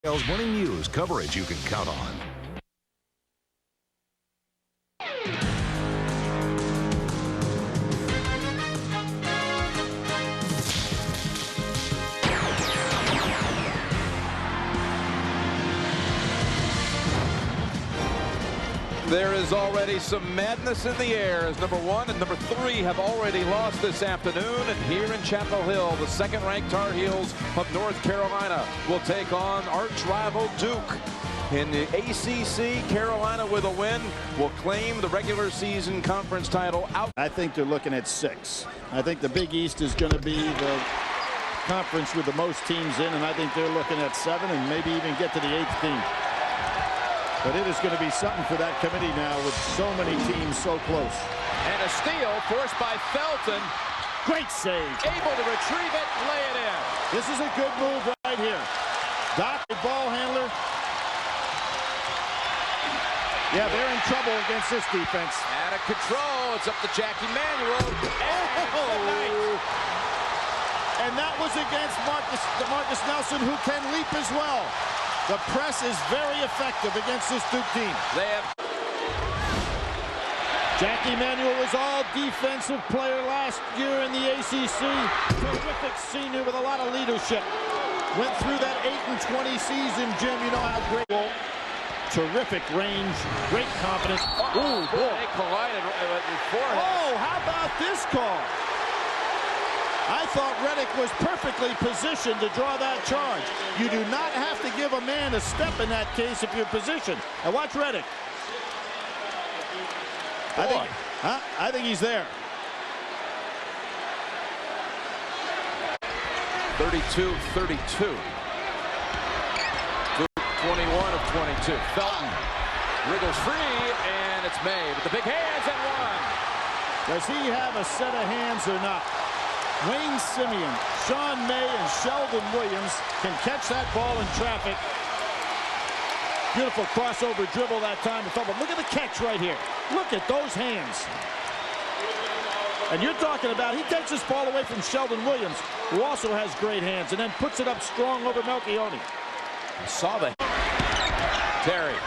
Morning news coverage you can count on. There is already some madness in the air as number 1 and number 3 have already lost this afternoon. And here in Chapel Hill, the second-ranked Tar Heels of North Carolina will take on arch-rival Duke. In the ACC, Carolina with a win will claim the regular season conference title out. I think they're looking at 6. I think the Big East is going to be the conference with the most teams in, and I think they're looking at 7 and maybe even get to the 8th team. But it is going to be something for that committee now with so many teams so close. And a steal forced by Felton. Great save. Able to retrieve it, lay it in. This is a good move right here. Doc, the ball handler. Yeah, they're in trouble against this defense. Out of control. It's up to Jackie Manuel. And that was against Marcus Nelson, who can leap as well. The press is very effective against this Duke team. They have. Jackie Manuel was all defensive player last year in the ACC. Terrific senior with a lot of leadership. Went through that 8-20 season, Jim. You know how great. Terrific range, great confidence. Oh, boy. They collided with forehead. Oh, how about this call? I thought Reddick was perfectly positioned to draw that charge. You do not have to give a man a step in that case if you're positioned. Now watch Reddick. I think he's there. 32-32. 21 of 22. Felton wriggles free, and it's May with the big hands and one. Does he have a set of hands or not? Wayne Simeon, Sean May, and Sheldon Williams can catch that ball in traffic. Beautiful crossover dribble that time. But look at the catch right here. Look at those hands. And you're talking about, he takes this ball away from Sheldon Williams, who also has great hands, and then puts it up strong over Melchione. Saw the Terry.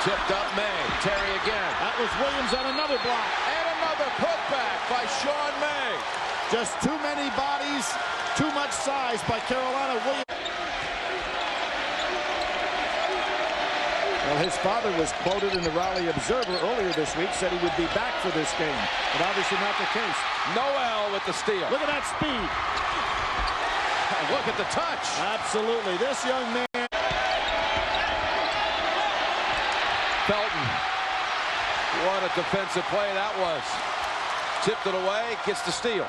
Tipped up May. Terry again. That was Williams on another block. And another putback by Sean May. Just too many bodies, too much size by Carolina. Williams. Well, his father was quoted in the Raleigh Observer earlier this week, said he would be back for this game, but obviously not the case. Noel with the steal. Look at that speed. And look at the touch. Absolutely. This young man. Felton. What a defensive play that was. Tipped it away, gets the steal.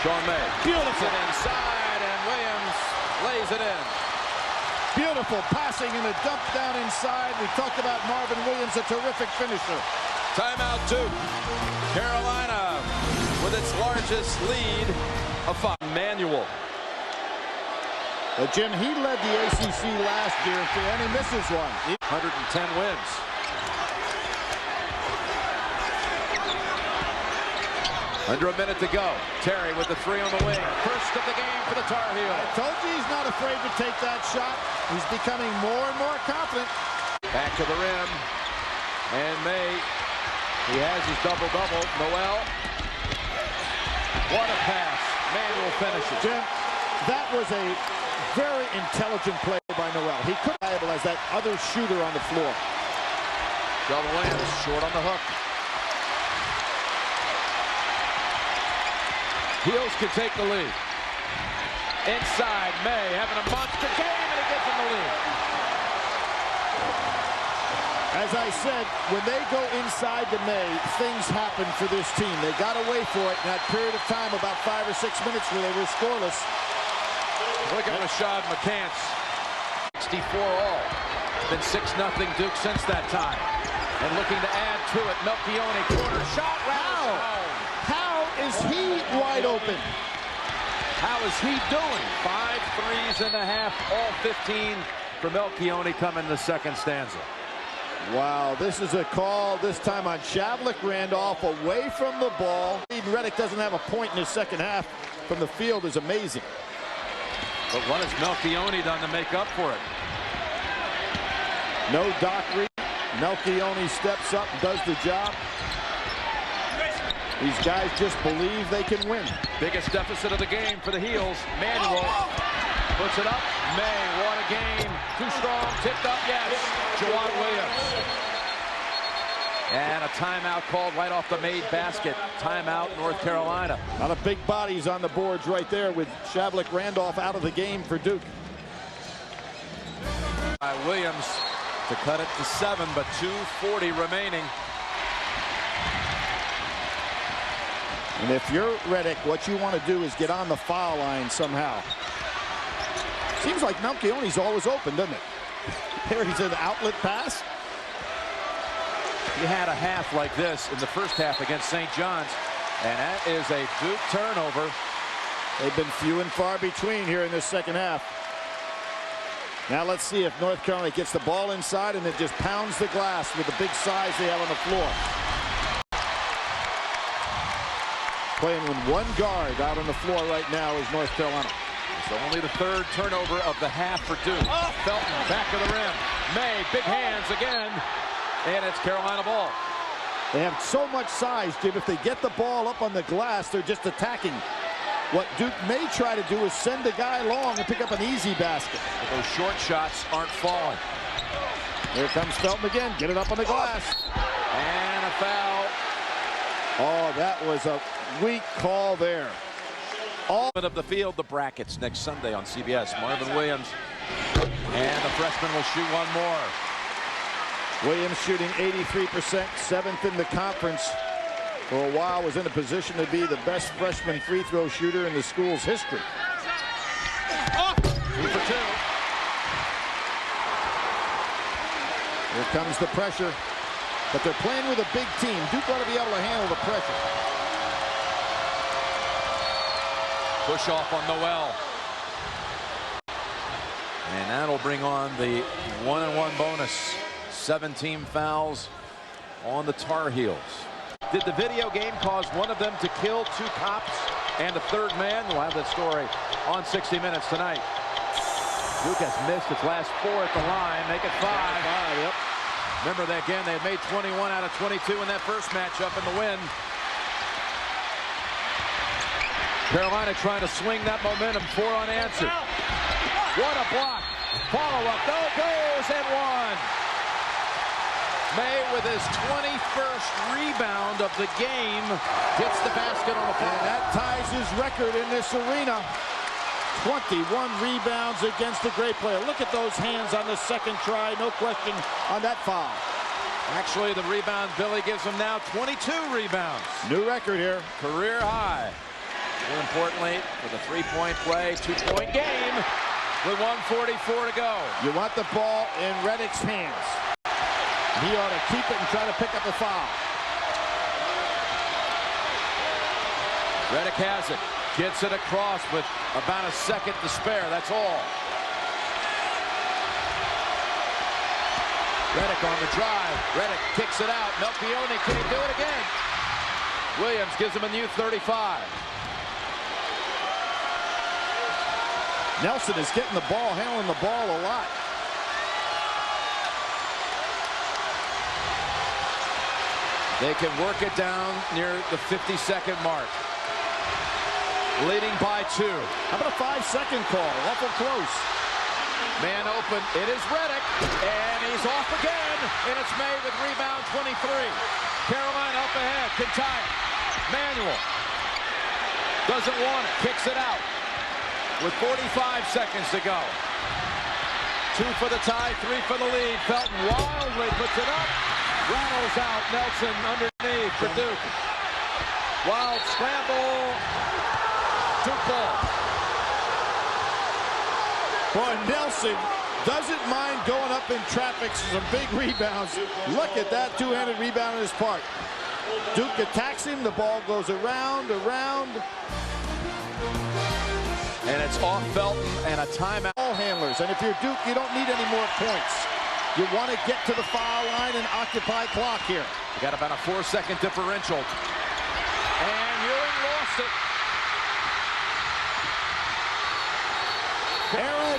Sean May. Beautiful. It inside, and Williams lays it in. Beautiful passing and a dump down inside. We talked about Marvin Williams, a terrific finisher. Timeout Duke. Carolina with its largest lead of 5. Manuel. Well, Jim, he led the ACC last year, and he misses one. 110 wins. Under a minute to go. Terry with the 3 on the wing. First of the game for the Tar Heels. I told you he's not afraid to take that shot. He's becoming more and more confident. Back to the rim. And May. He has his double-double. Noel. What a pass. Manuel finishes. Jim, that was a very intelligent play by Noel. He could have able as that other shooter on the floor. Sheldon Williams short on the hook. Heels can take the lead. Inside, May having a monster game, and he gives him the lead. As I said, when they go inside the May, things happen for this team. They got away for it in that period of time, about 5 or 6 minutes where they were scoreless. Look at Rashad McCants. 64 all. Been 6-0 Duke since that time. And looking to add to it, Melchione, corner shot. How is he wide open? How is he doing? 5 threes and a half, all 15 for Melchione coming the second stanza. Wow, this is a call this time on Shavlik Randolph away from the ball. Reddick doesn't have a point in his second half from the field is amazing. But what has Melchione done to make up for it? No Dockery. Melchione steps up and does the job. These guys just believe they can win. Biggest deficit of the game for the Heels. Manuel puts it up. May, what a game. Too strong, tipped up, yes. Jawad Williams. And a timeout called right off the made basket. Timeout, North Carolina. A lot of big bodies on the boards right there with Shavlik Randolph out of the game for Duke. By Williams to cut it to 7, but 2:40 remaining. And if you're Redick, what you want to do is get on the foul line somehow. Seems like Melchione's always open, doesn't it? There he's an outlet pass. He had a half like this in the first half against St. John's, and that is a Duke turnover. They've been few and far between here in this second half. Now let's see if North Carolina gets the ball inside and it just pounds the glass with the big size they have on the floor. Playing with one guard out on the floor right now is North Carolina. So only the third turnover of the half for Duke. Felton back of the rim. May, big hands again. And it's Carolina ball. They have so much size, Jim. If they get the ball up on the glass, they're just attacking. What Duke may try to do is send a guy long and pick up an easy basket. But those short shots aren't falling. Here comes Felton again. Get it up on the glass. And a foul. Oh, that was a weak call there. All of the field, the brackets next Sunday on CBS. Marvin Williams. And the freshman will shoot one more. Williams shooting 83%, 7th in the conference. For a while was in a position to be the best freshman free throw shooter in the school's history. 2 for 2. Here comes the pressure. But they're playing with a big team. Duke ought to be able to handle the pressure. Push off on Noel. And that'll bring on the 1-and-1 bonus. 17 fouls on the Tar Heels. Did the video game cause one of them to kill 2 cops and a third man? We'll have that story on 60 Minutes tonight. Duke has missed its last 4 at the line. Make it 5. Yep. Remember that again, they had made 21 out of 22 in that first matchup in the win. Carolina trying to swing that momentum, 4 unanswered. What a block. Follow-up, no goes and 1. May with his 21st rebound of the game gets the basket on the floor. And that ties his record in this arena. 21 rebounds against a great player. Look at those hands on the second try. No question on that foul. Actually, the rebound Billy gives him now 22 rebounds. New record here. Career high. More importantly, for the three-point play, 2-point game with 1:44 to go. You want the ball in Redick's hands. He ought to keep it and try to pick up a foul. Redick has it. Gets it across with about a second to spare. That's all. Redick on the drive. Redick kicks it out. Melchione, can he do it again? Williams gives him a new 35. Nelson is getting the ball, handling the ball a lot. They can work it down near the 50-second mark. Leading by 2. How about a 5-second call? Awful close. Man open. It is Redick. And he's off again. And it's May with rebound 23. Carolina up ahead. Can tie it. Manuel. Doesn't want it. Kicks it out. With 45 seconds to go. 2 for the tie. 3 for the lead. Felton wildly puts it up. Rattles out. Nelson underneath for Duke. Wild scramble. Duke ball. Boy, Nelson doesn't mind going up in traffic. Some big rebounds. Look at that two-handed rebound on his part. Duke attacks him. The ball goes around. And it's off Felton and a timeout. Ball handlers. And if you're Duke, you don't need any more points. You want to get to the foul line and occupy clock here. You got about a 4-second differential. And Ewing lost it.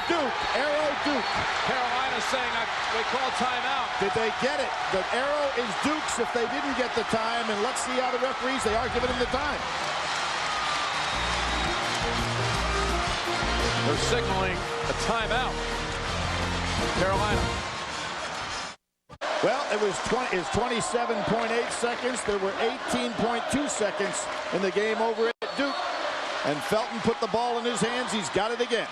Duke. Arrow Duke. Carolina saying we call timeout. Did they get it? The arrow is Duke's if they didn't get the time. And let's see how the referees, they are giving them the time. They're signaling a timeout. Carolina. Well, it was 27.8 seconds. There were 18.2 seconds in the game over at Duke. And Felton put the ball in his hands. He's got it again.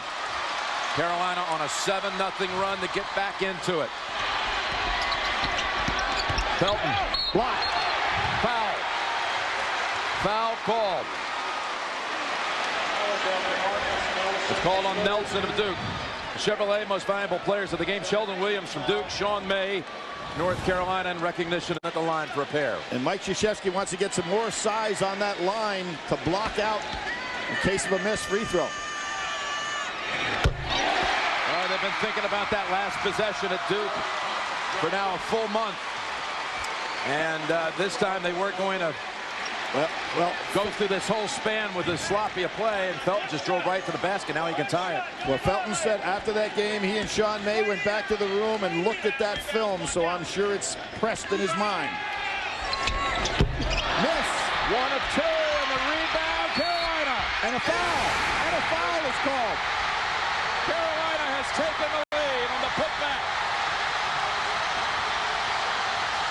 Carolina on a 7-0 run to get back into it. Felton. Block. Foul. Foul called. It's called on Nelson of Duke. The Chevrolet most valuable players of the game. Sheldon Williams from Duke. Sean May, North Carolina, in recognition at the line for a pair. And Mike Krzyzewski wants to get some more size on that line to block out in case of a missed free throw. They've been thinking about that last possession at Duke for now a full month. And this time they weren't going to go through this whole span with as sloppy a play, and Felton just drove right to the basket. Now he can tie it. Well, Felton said after that game, he and Sean May went back to the room and looked at that film, so I'm sure it's pressed in his mind. Miss. 1 of 2, and the rebound, Carolina. And a foul. And a foul is called. Carolina has taken the lead on the putback.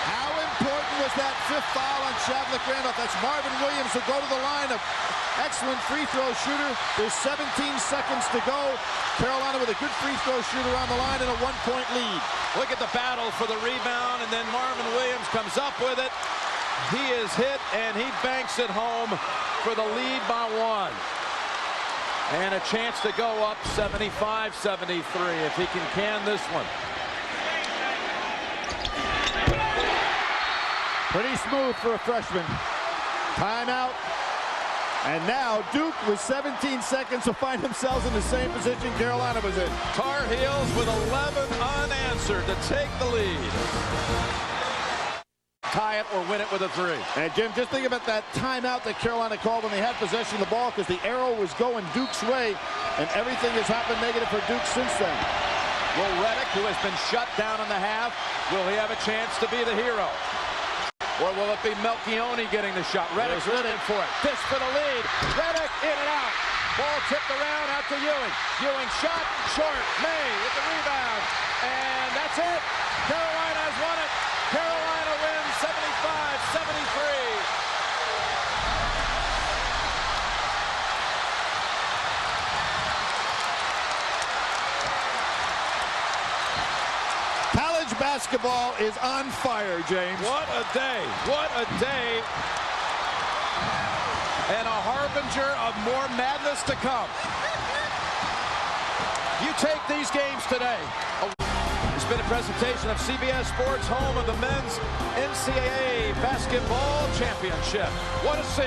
How important was that 5th foul on Shavlik Randolph? That's Marvin Williams will go to the line. An excellent free throw shooter. There's 17 seconds to go. Carolina with a good free throw shooter on the line and a 1-point lead. Look at the battle for the rebound, and then Marvin Williams comes up with it. He is hit, and he banks it home for the lead by 1. And a chance to go up 75-73 if he can this one. Pretty smooth for a freshman. Timeout. And now Duke with 17 seconds will find themselves in the same position Carolina was in. Tar Heels with 11 unanswered to take the lead. Tie it or win it with a 3. And Jim, just think about that timeout that Carolina called when they had possession of the ball, because the arrow was going Duke's way, and everything has happened negative for Duke since then. Will Reddick, who has been shut down in the half, will he have a chance to be the hero? Or will it be Melchioni getting the shot? Reddick's looking for it. This for the lead. Reddick in and out. Ball tipped around out to Ewing. Ewing shot short. May with the rebound. And that's it. Carolina has won it. Carolina wins 75-73. College basketball is on fire, James. What a day. What a day. And a harbinger of more madness to come. You take these games today. It's been a presentation of CBS Sports, home of the men's NCAA basketball championship. What a scene.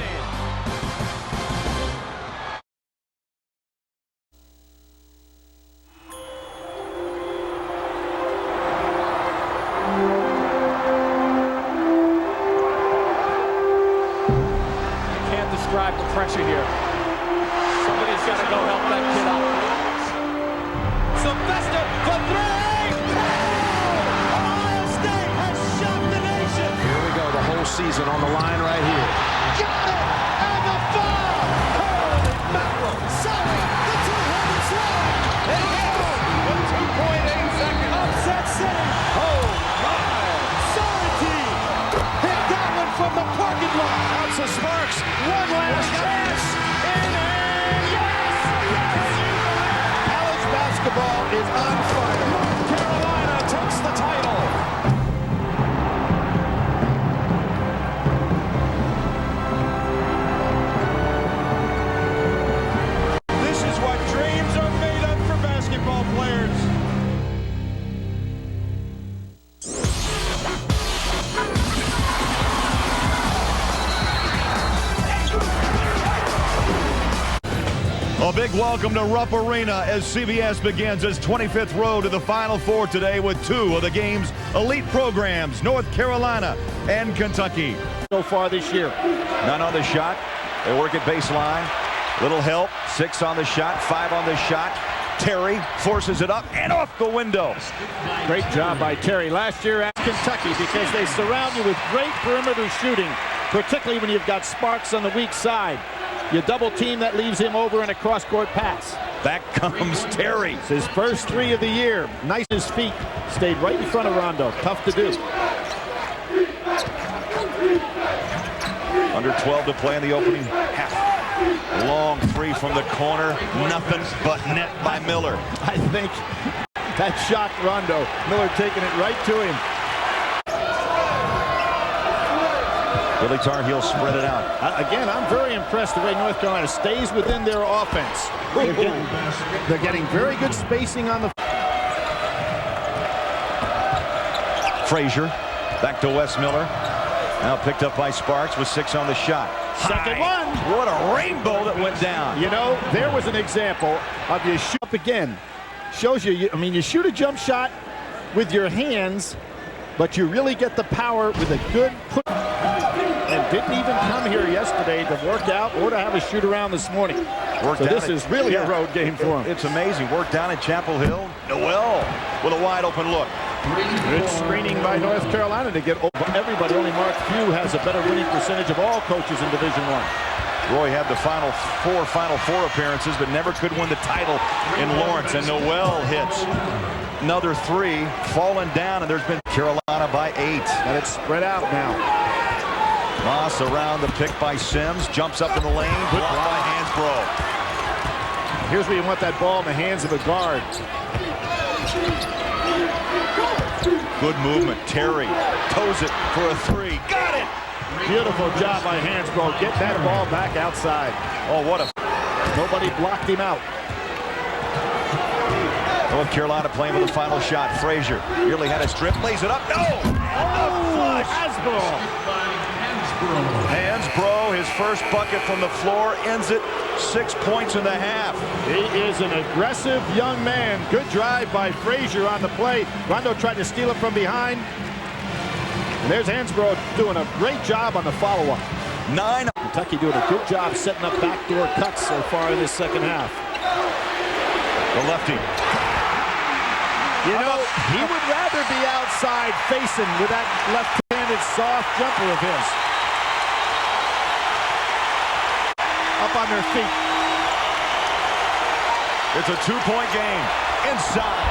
Describe the pressure here. Somebody's got to go help that kid out. Sylvester for 3! Ohio State has shocked the nation. Here we go, the whole season on the line right here. Got it! And the foul! Holy mackerel! Sorry, the two-handed slam! It hits with 2.8 seconds. Upset City! Oh my! Sorrentine hit that one from the parking lot. Out to Sparks. One last chance. In and yes! College basketball is on fire. North Carolina takes the title. This is what dreams are made of for basketball players. A big welcome to Rupp Arena as CBS begins its 25th road to the Final Four today with 2 of the game's elite programs, North Carolina and Kentucky. So far this year. None on the shot. They work at baseline. Little help. 6 on the shot. 5 on the shot. Terry forces it up and off the window. Great job by Terry last year at Kentucky, because they surround you with great perimeter shooting, particularly when you've got Sparks on the weak side. You double team, that leaves him over in a cross-court pass. Back comes Terry. It's his first 3 of the year. Nice, his feet stayed right in front of Rondo. Tough to do. Under 12 to play in the opening half. Long 3 from the corner. Nothing but net by Miller. I think that shocked Rondo. Miller taking it right to him. Billy Tar Heels spread it out. Again, I'm very impressed the way North Carolina stays within their offense. They're getting very good spacing on the... Frazier back to Wes Miller. Now picked up by Sparks with 6 on the shot. Second one. What a rainbow that went down. You know, there was an example of you shoot up again. Shows you, I mean, you shoot a jump shot with your hands, but you really get the power with a good put. And didn't even come here yesterday to work out or to have a shoot around this morning. So this is really a road game for him. It's amazing. Work down at Chapel Hill. Noel with a wide open look. Good screening by North Carolina to get over everybody. Only Mark Few has a better winning percentage of all coaches in Division I. Roy had the Final Four appearances, but never could win the title in Lawrence. And Noel hits another 3, falling down, and there's been Carolina by 8. And it's spread out now. Moss around the pick by Sims, jumps up in the lane, blocked by Hansbrough. Here's where you want that ball in the hands of a guard. Good movement. Terry toes it for a 3. Got it! Beautiful job by Hansbrough. Get that ball back outside. Oh, what a... Nobody blocked him out. North Carolina playing with the final shot. Frazier nearly had a strip, lays it up. No! Flush! Hansbrough, his first bucket from the floor, ends it 6 points in the half. He is an aggressive young man. Good drive by Frazier on the play. Rondo tried to steal it from behind. And there's Hansbrough doing a great job on the follow-up. 9. Kentucky doing a good job setting up backdoor cuts so far in this second half. The lefty. You know, he would rather be outside facing with that left-handed soft jumper of his. Up on their feet. It's a 2-point game. Inside.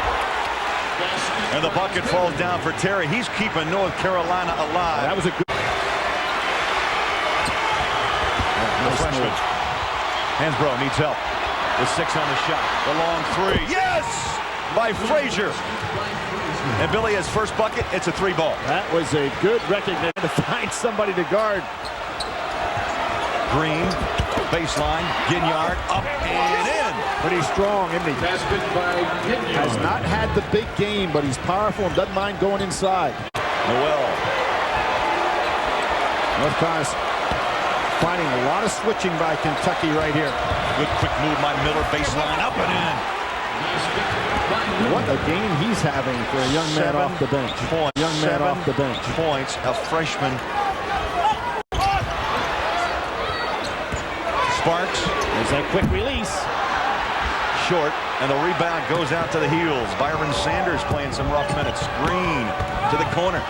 And the bucket falls down for Terry. He's keeping North Carolina alive. That was a good... The freshman. Hansbrough needs help. With 6 on the shot. The long 3. Yes! By Frazier. And Billy, his first bucket, it's a 3 ball. That was a good recognition to find somebody to guard. Green, baseline, Ginyard, up and in. Pretty strong, isn't he? Has not had the big game, but he's powerful and doesn't mind going inside. Noel. North Carolina's finding a lot of switching by Kentucky right here. Good quick move by Miller, baseline, up and in. What a game he's having for a young man off the bench. Young man off the bench. Points, a freshman. Sparks. There's that quick release. Short, and the rebound goes out to the heels. Byron Sanders playing some rough minutes. Green to the corner.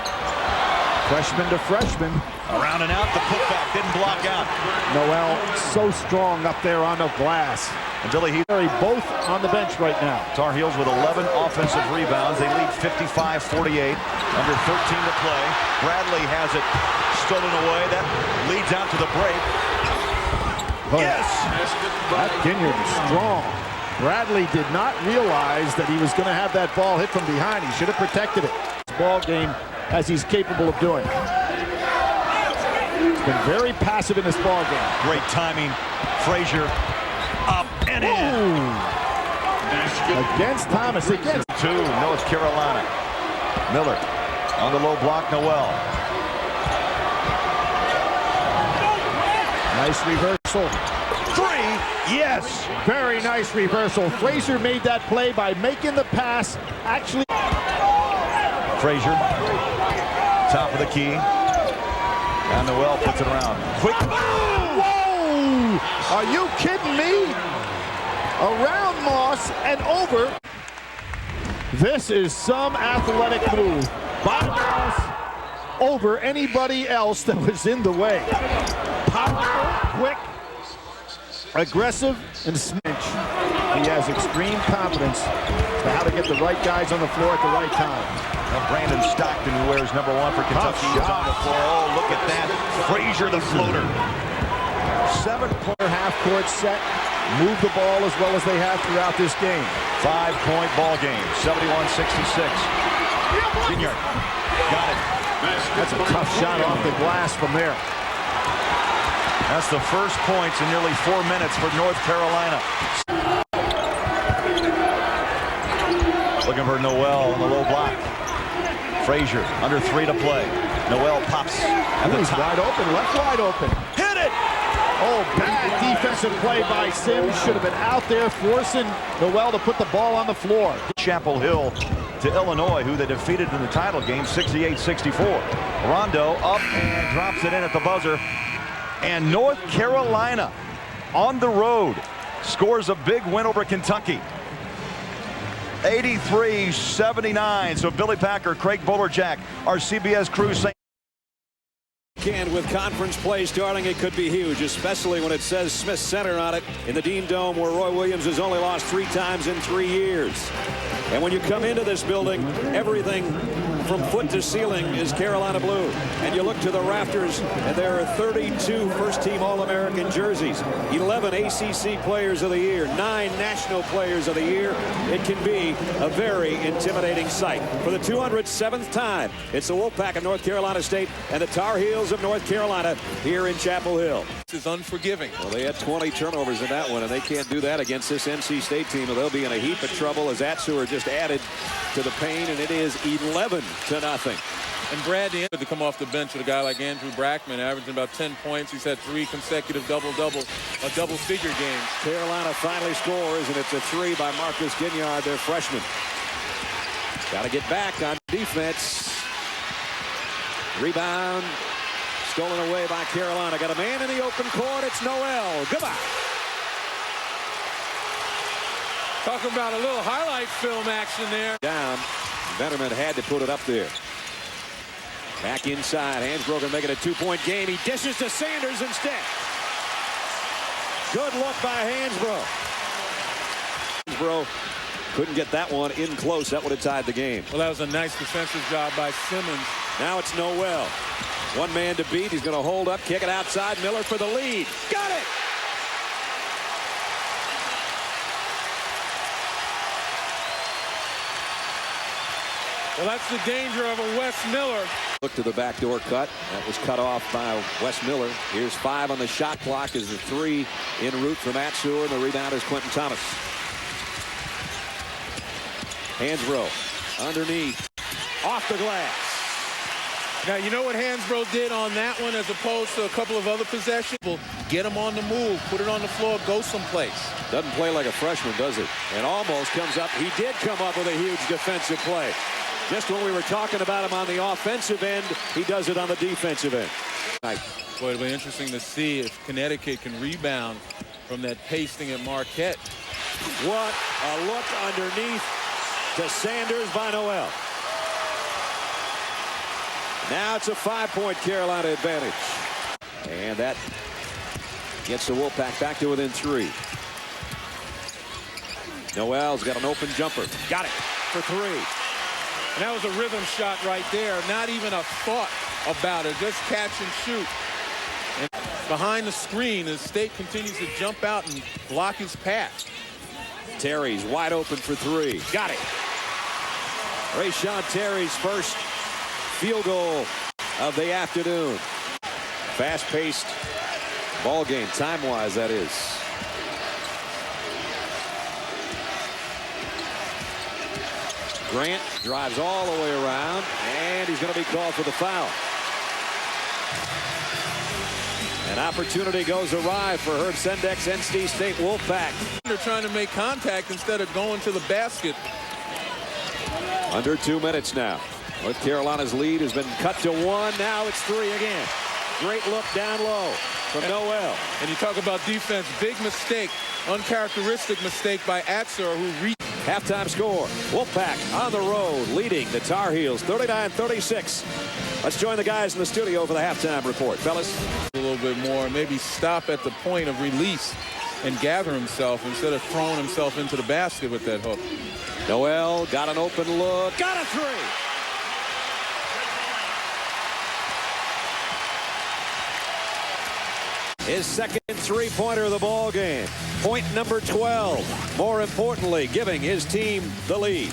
Freshman to freshman. Around and out, the putback didn't block out. Noel so strong up there on the glass. And Billy, he's both on the bench right now. Tar Heels with 11 offensive rebounds. They lead 55-48. Under 13 to play. Bradley has it stolen away. That leads out to the break. Yes! That Ginyard is strong. Bradley did not realize that he was going to have that ball hit from behind. He should have protected it. This ball game as he's capable of doing. He's been very passive in this ball game. Great timing. Frazier up and in. Against Thomas. Against 2, North Carolina. Miller on the low block. Noel. Nice reversal. 3, yes! Very nice reversal. Frazier made that play by making the pass. Actually. Frazier, top of the key. And Noel puts it around. Quick. Whoa! Are you kidding me? Around Moss and over. This is some athletic move by Moss over anybody else that was in the way. Powerful, quick, aggressive, and smash. He has extreme confidence to how to get the right guys on the floor at the right time. Now Brandon Stockton, who wears #1 for Kentucky, is on the floor. Oh, look at that. Frazier, the floater. 7-point half-court set. Move the ball as well as they have throughout this game. 5-point ball game, 71-66. Ginyard got it. That's a tough shot off the glass from there. That's the first points in nearly 4 minutes for North Carolina. Looking for Noel on the low block. Frazier under 3 to play. Noel pops at the top. Wide open, left wide open. Hit it! Oh, bad defensive play by Sims. Should have been out there forcing Noel to put the ball on the floor. Chapel Hill to Illinois, who they defeated in the title game 68-64. Rondo up and drops it in at the buzzer. And North Carolina on the road scores a big win over Kentucky. 83-79. So Billy Packer, Craig Bolerjack, our CBS crew saying. And with conference play starting, it could be huge, especially when it says Smith Center on it in the Dean Dome, where Roy Williams has only lost 3 times in 3 years. And when you come into this building, everything from foot to ceiling is Carolina blue. And you look to the rafters, and there are 32 first-team All-American jerseys, 11 ACC Players of the Year, 9 National Players of the Year. It can be a very intimidating sight. For the 207th time, it's the Wolfpack of North Carolina State and the Tar Heels of North Carolina here in Chapel Hill. This is unforgiving. Well, they had 20 turnovers in that one, and they can't do that against this NC State team. They'll be in a heap of trouble as Atsuer just added to the pain, and it is 11-0. And Brad had to come off the bench with a guy like Andrew Brackman, averaging about 10 points. He's had 3 consecutive double-figure games. Carolina finally scores, and it's a 3 by Marcus Ginyard, their freshman. Got to get back on defense. Rebound. Stolen away by Carolina. Got a man in the open court. It's Noel. Goodbye. Talking about a little highlight film action there. Down. Vetterman had to put it up there. Back inside. Hansbrough can make it a 2-point game. He dishes to Sanders instead. Good look by Hansbrough. Hansbrough couldn't get that one in close. That would have tied the game. Well, that was a nice defensive job by Simmons. Now it's Noel. One man to beat. He's going to hold up, kick it outside. Miller for the lead. Got it! Well, that's the danger of a Wes Miller. Look to the backdoor cut. That was cut off by Wes Miller. Here's 5 on the shot clock as the 3 en route from Atsuer, and the rebound is Quentin Thomas. Hansbrough underneath. Off the glass. Now, you know what Hansbrough did on that one as opposed to a couple of other possessions? Get him on the move, put it on the floor, go someplace. Doesn't play like a freshman, does it? And almost comes up. He did come up with a huge defensive play. Just when we were talking about him on the offensive end, he does it on the defensive end. Boy, it'll be interesting to see if Connecticut can rebound from that pasting at Marquette. What a look underneath to Sanders by Noel. Now it's a 5-point Carolina advantage. And that gets the Wolfpack back to within 3. Noel's got an open jumper. Got it for 3. And that was a rhythm shot right there. Not even a thought about it. Just catch and shoot. And behind the screen, as State continues to jump out and block his pass. Terry's wide open for 3. Got it. Rayshawn Terry's first field goal of the afternoon. Fast-paced ball game, time-wise, that is. Grant drives all the way around, and he's going to be called for the foul. An opportunity goes awry for Herb Sendek's NC State Wolfpack. They're trying to make contact instead of going to the basket. Under 2 minutes now. North Carolina's lead has been cut to 1. Now it's 3 again. Great look down low. from Noel. And you talk about defense, big mistake, uncharacteristic mistake by Axer, who reached. Halftime score. Wolfpack on the road leading the Tar Heels 39-36. Let's join the guys in the studio for the halftime report. Fellas. A little bit more, maybe stop at the point of release and gather himself instead of throwing himself into the basket with that hook. Noel got an open look. Got a three. His second three-pointer of the ball game. Point number 12. More importantly, giving his team the lead.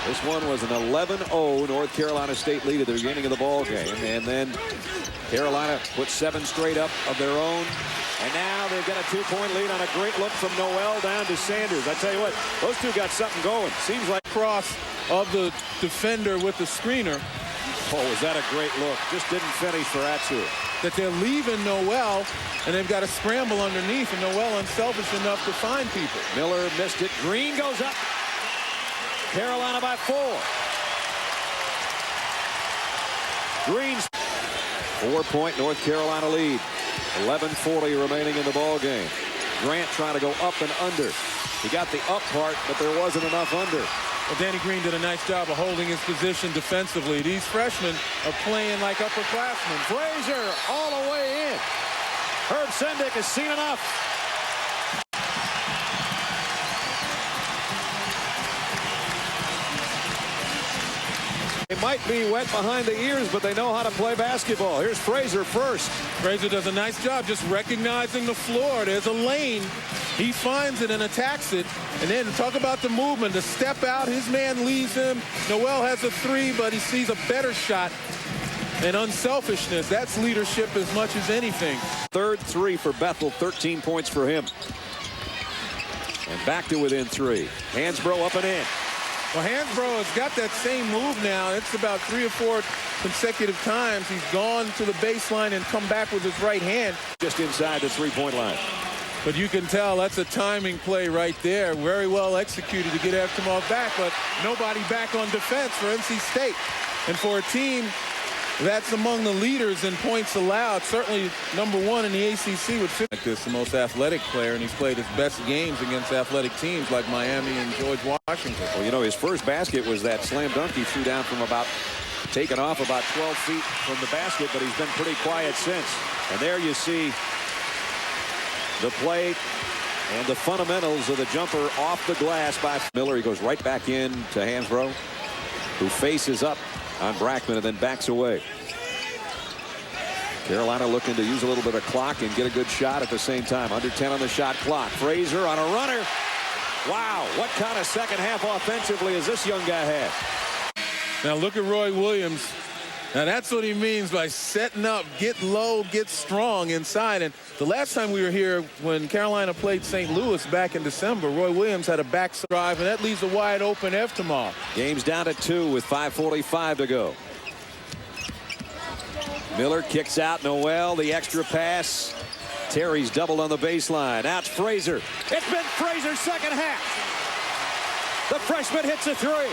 This one was an 11-0 North Carolina State lead at the beginning of the ball game, and then Carolina put 7 straight up of their own. And now they've got a 2-point lead on a great look from Noel down to Sanders. I tell you what, those two got something going. Seems like Cross of the defender with the screener. Oh, was that a great look? Just didn't finish for Atsu. That they're leaving Noel, and they've got to scramble underneath, and Noel unselfish enough to find people. Miller missed it. Green goes up. Carolina by 4. Green's 4-point North Carolina lead. 11:40 remaining in the ball game. Grant trying to go up and under. He got the up part, but there wasn't enough under. Well, Danny Green did a nice job of holding his position defensively. These freshmen are playing like upperclassmen. Frazier all the way in. Herb Sendick has seen enough. They might be wet behind the ears, but they know how to play basketball. Here's Frazier first. Frazier does a nice job just recognizing the floor. There's a lane. He finds it and attacks it. And then talk about the movement, to step out. His man leaves him. Noel has a 3, but he sees a better shot. And unselfishness, that's leadership as much as anything. Third 3 for Bethel, 13 points for him. And back to within 3. Hansbrough up and in. Well, Hansbrough has got that same move now. It's about 3 or 4 consecutive times he's gone to the baseline and come back with his right hand. Just inside the 3-point line. But you can tell that's a timing play right there. Very well executed to get Eftimov back, but nobody back on defense for NC State. And for a team that's among the leaders in points allowed, certainly number 1 in the ACC would fit like this, the most athletic player, and he's played his best games against athletic teams like Miami and George Washington. Well, you know, his first basket was that slam dunk he threw down from taken off about 12 feet from the basket, but he's been pretty quiet since. And there you see the play and the fundamentals of the jumper off the glass by Miller. He goes right back in to Hansbrough, who faces up on Brackman and then backs away. Carolina looking to use a little bit of clock and get a good shot at the same time. Under 10 on the shot clock. Frazier on a runner. Wow, what kind of second half offensively has this young guy had? Now look at Roy Williams. Now that's what he means by setting up, get low, get strong inside. And the last time we were here when Carolina played St. Louis back in December, Roy Williams had a back drive, and that leaves a wide open Eftimov. Game's down to 2 with 5:45 to go. Miller kicks out. Noel, the extra pass. Terry's doubled on the baseline. Out to Frazier. It's been Frazier's second half. The freshman hits a 3.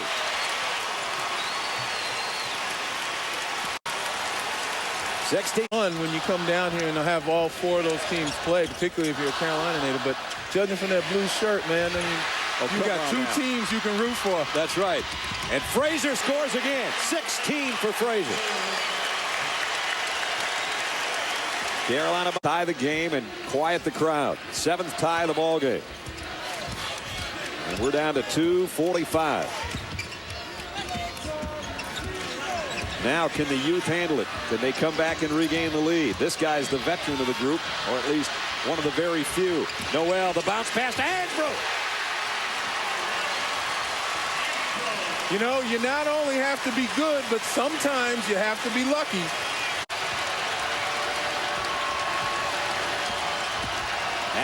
When you come down here and have all 4 of those teams play, particularly if you're a Carolina native, but judging from that blue shirt, man, I mean, you got 2 teams you can root for. That's right. And Frazier scores again. 16 for Frazier. Carolina tie the game and quiet the crowd. 7th tie of the ball game. And we're down to 2:45. Now, can the youth handle it? Can they come back and regain the lead? This guy's the veteran of the group, or at least one of the very few. Noel, the bounce pass to Hansbrough. You know, you not only have to be good, but sometimes you have to be lucky.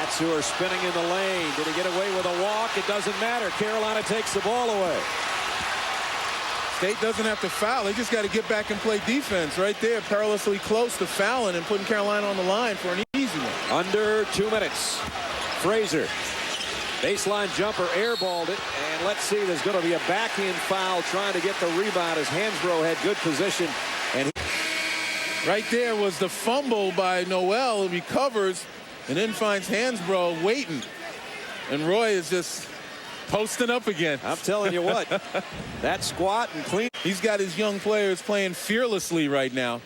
Atsuer spinning in the lane. Did he get away with a walk? It doesn't matter. Carolina takes the ball away. State doesn't have to foul. They just got to get back and play defense right there, perilously close to fouling and putting Carolina on the line for an easy one. Under 2 minutes. Frazier. Baseline jumper, airballed it. And let's see, there's going to be a backhand foul trying to get the rebound as Hansbrough had good position. And Right there was the fumble by Noel. He recovers and then finds Hansbrough waiting. And Roy is just posting up again. I'm telling you what, that squat and clean. He's got his young players playing fearlessly right now.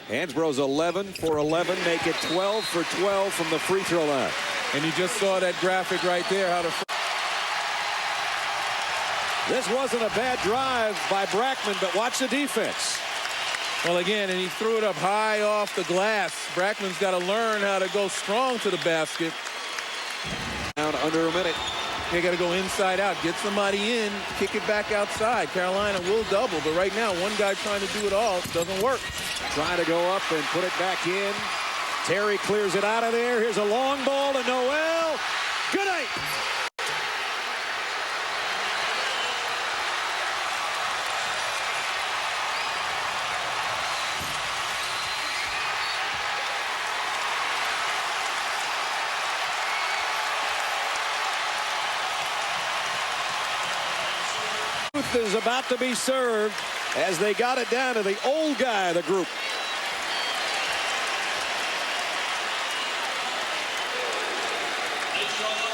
Hansbrough's 11 for 11, make it 12 for 12 from the free throw line. And you just saw that graphic right there. How the This wasn't a bad drive by Brackman, but watch the defense. Well, again, and he threw it up high off the glass. Brackman's got to learn how to go strong to the basket. Down under a minute. They got to go inside out, get somebody in, kick it back outside. Carolina will double, but right now, one guy trying to do it all doesn't work. Trying to go up and put it back in. Terry clears it out of there. Here's a long ball to Noel. Good night. Is about to be served as they got it down to the old guy of the group.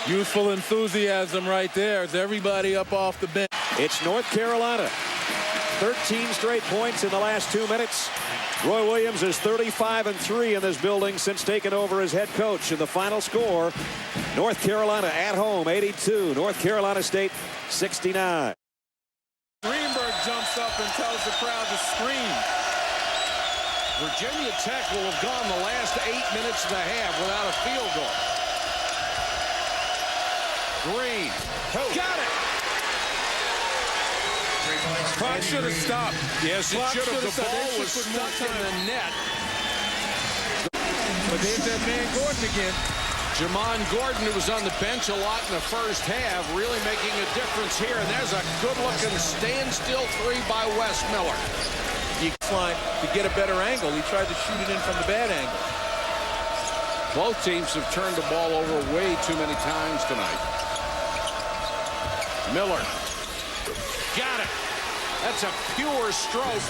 Youthful enthusiasm right there as everybody up off the bench. It's North Carolina. 13 straight points in the last 2 minutes. Roy Williams is 35-3 in this building since taking over as head coach. And the final score, North Carolina at home, 82. North Carolina State, 69. Greenberg jumps up and tells the crowd to scream. Virginia Tech will have gone the last 8 minutes and a half without a field goal. Green. Got it. Clock should have stopped. Yes, it should have. The ball was stuck in the net. But there's that man Gordon again. Jamon Gordon, who was on the bench a lot in the first half, really making a difference here. And there's a good-looking standstill three by Wes Miller. He line to get a better angle. He tried to shoot it in from the bad angle. Both teams have turned the ball over way too many times tonight. Miller. Got it. That's a pure stroke.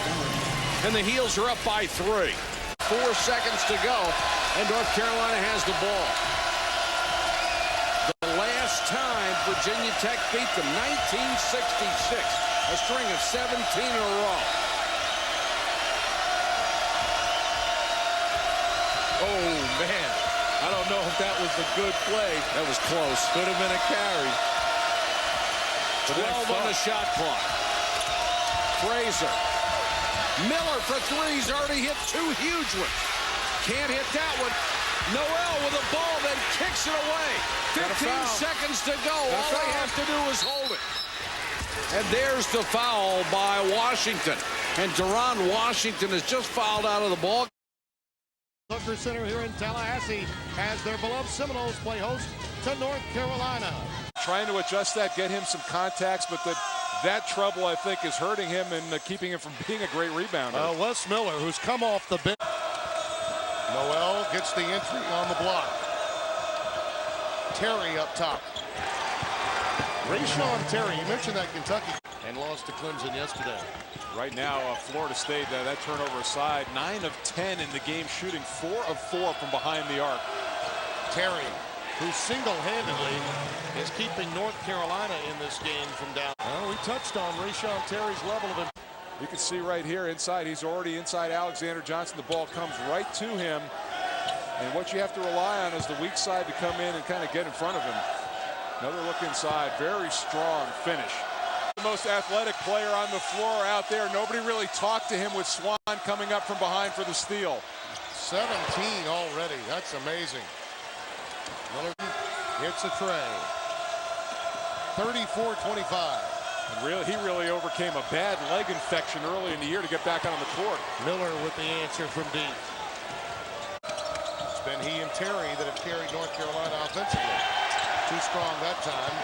And the Heels are up by 3. 4 seconds to go. And North Carolina has the ball. The last time Virginia Tech beat them, 1966. A string of 17 in a row. Oh, man. I don't know if that was a good play. That was close. Could have been a carry. 12 on the shot clock. Fraser. Miller for 3. He's already hit 2 huge ones. Can't hit that one. Noel with a ball, then kicks it away. 15 seconds to go. All they have to do is hold it. And there's the foul by Washington. And Deron Washington has just fouled out of the ball. Hooker Center here in Tallahassee as their beloved Seminoles play host to North Carolina. Trying to adjust that, get him some contacts, but that trouble, I think, is hurting him and keeping him from being a great rebounder. Wes Miller, who's come off the bench. Noel gets the entry on the block. Terry up top. Rayshon Terry, you mentioned that Kentucky and lost to Clemson yesterday. Right now, Florida State, that turnover aside, 9 of 10 in the game, shooting 4 of 4 from behind the arc. Terry, who single-handedly is keeping North Carolina in this game from down. Well, we touched on Rayshon Terry's level of. You can see right here inside, he's already inside Alexander Johnson. The ball comes right to him. And what you have to rely on is the weak side to come in and kind of get in front of him. Another look inside, very strong finish. The most athletic player on the floor out there. Nobody really talked to him with Swan coming up from behind for the steal. 17 already, that's amazing. Miller hits a tray. 34-25. And he really overcame a bad leg infection early in the year to get back on the court. Miller with the answer from deep. It's been he and Terry that have carried North Carolina offensively. Too strong that time.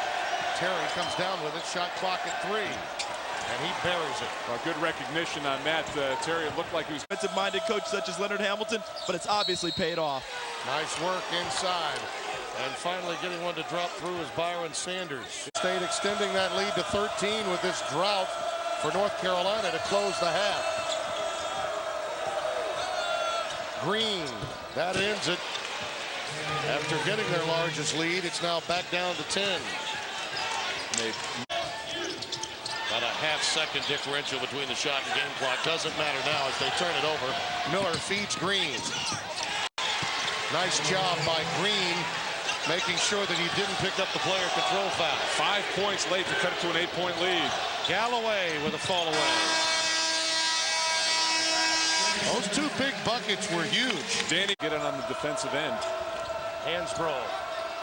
Terry comes down with it. Shot clock at 3. And he buries it. Well, good recognition on that. Terry looked like he was defensive-minded coach such as Leonard Hamilton, but it's obviously paid off. Nice work inside. And finally getting one to drop through is Byron Sanders. State extending that lead to 13 with this drought for North Carolina to close the half. Green, that ends it. After getting their largest lead, it's now back down to 10. About a half-second differential between the shot and game clock. Doesn't matter now as they turn it over. Miller feeds Green. Nice job by Green, making sure that he didn't pick up the player control foul. 5 points late to cut it to an 8-point lead. Galloway with a fall away. Those two big buckets were huge. Danny getting on the defensive end. Hansbrough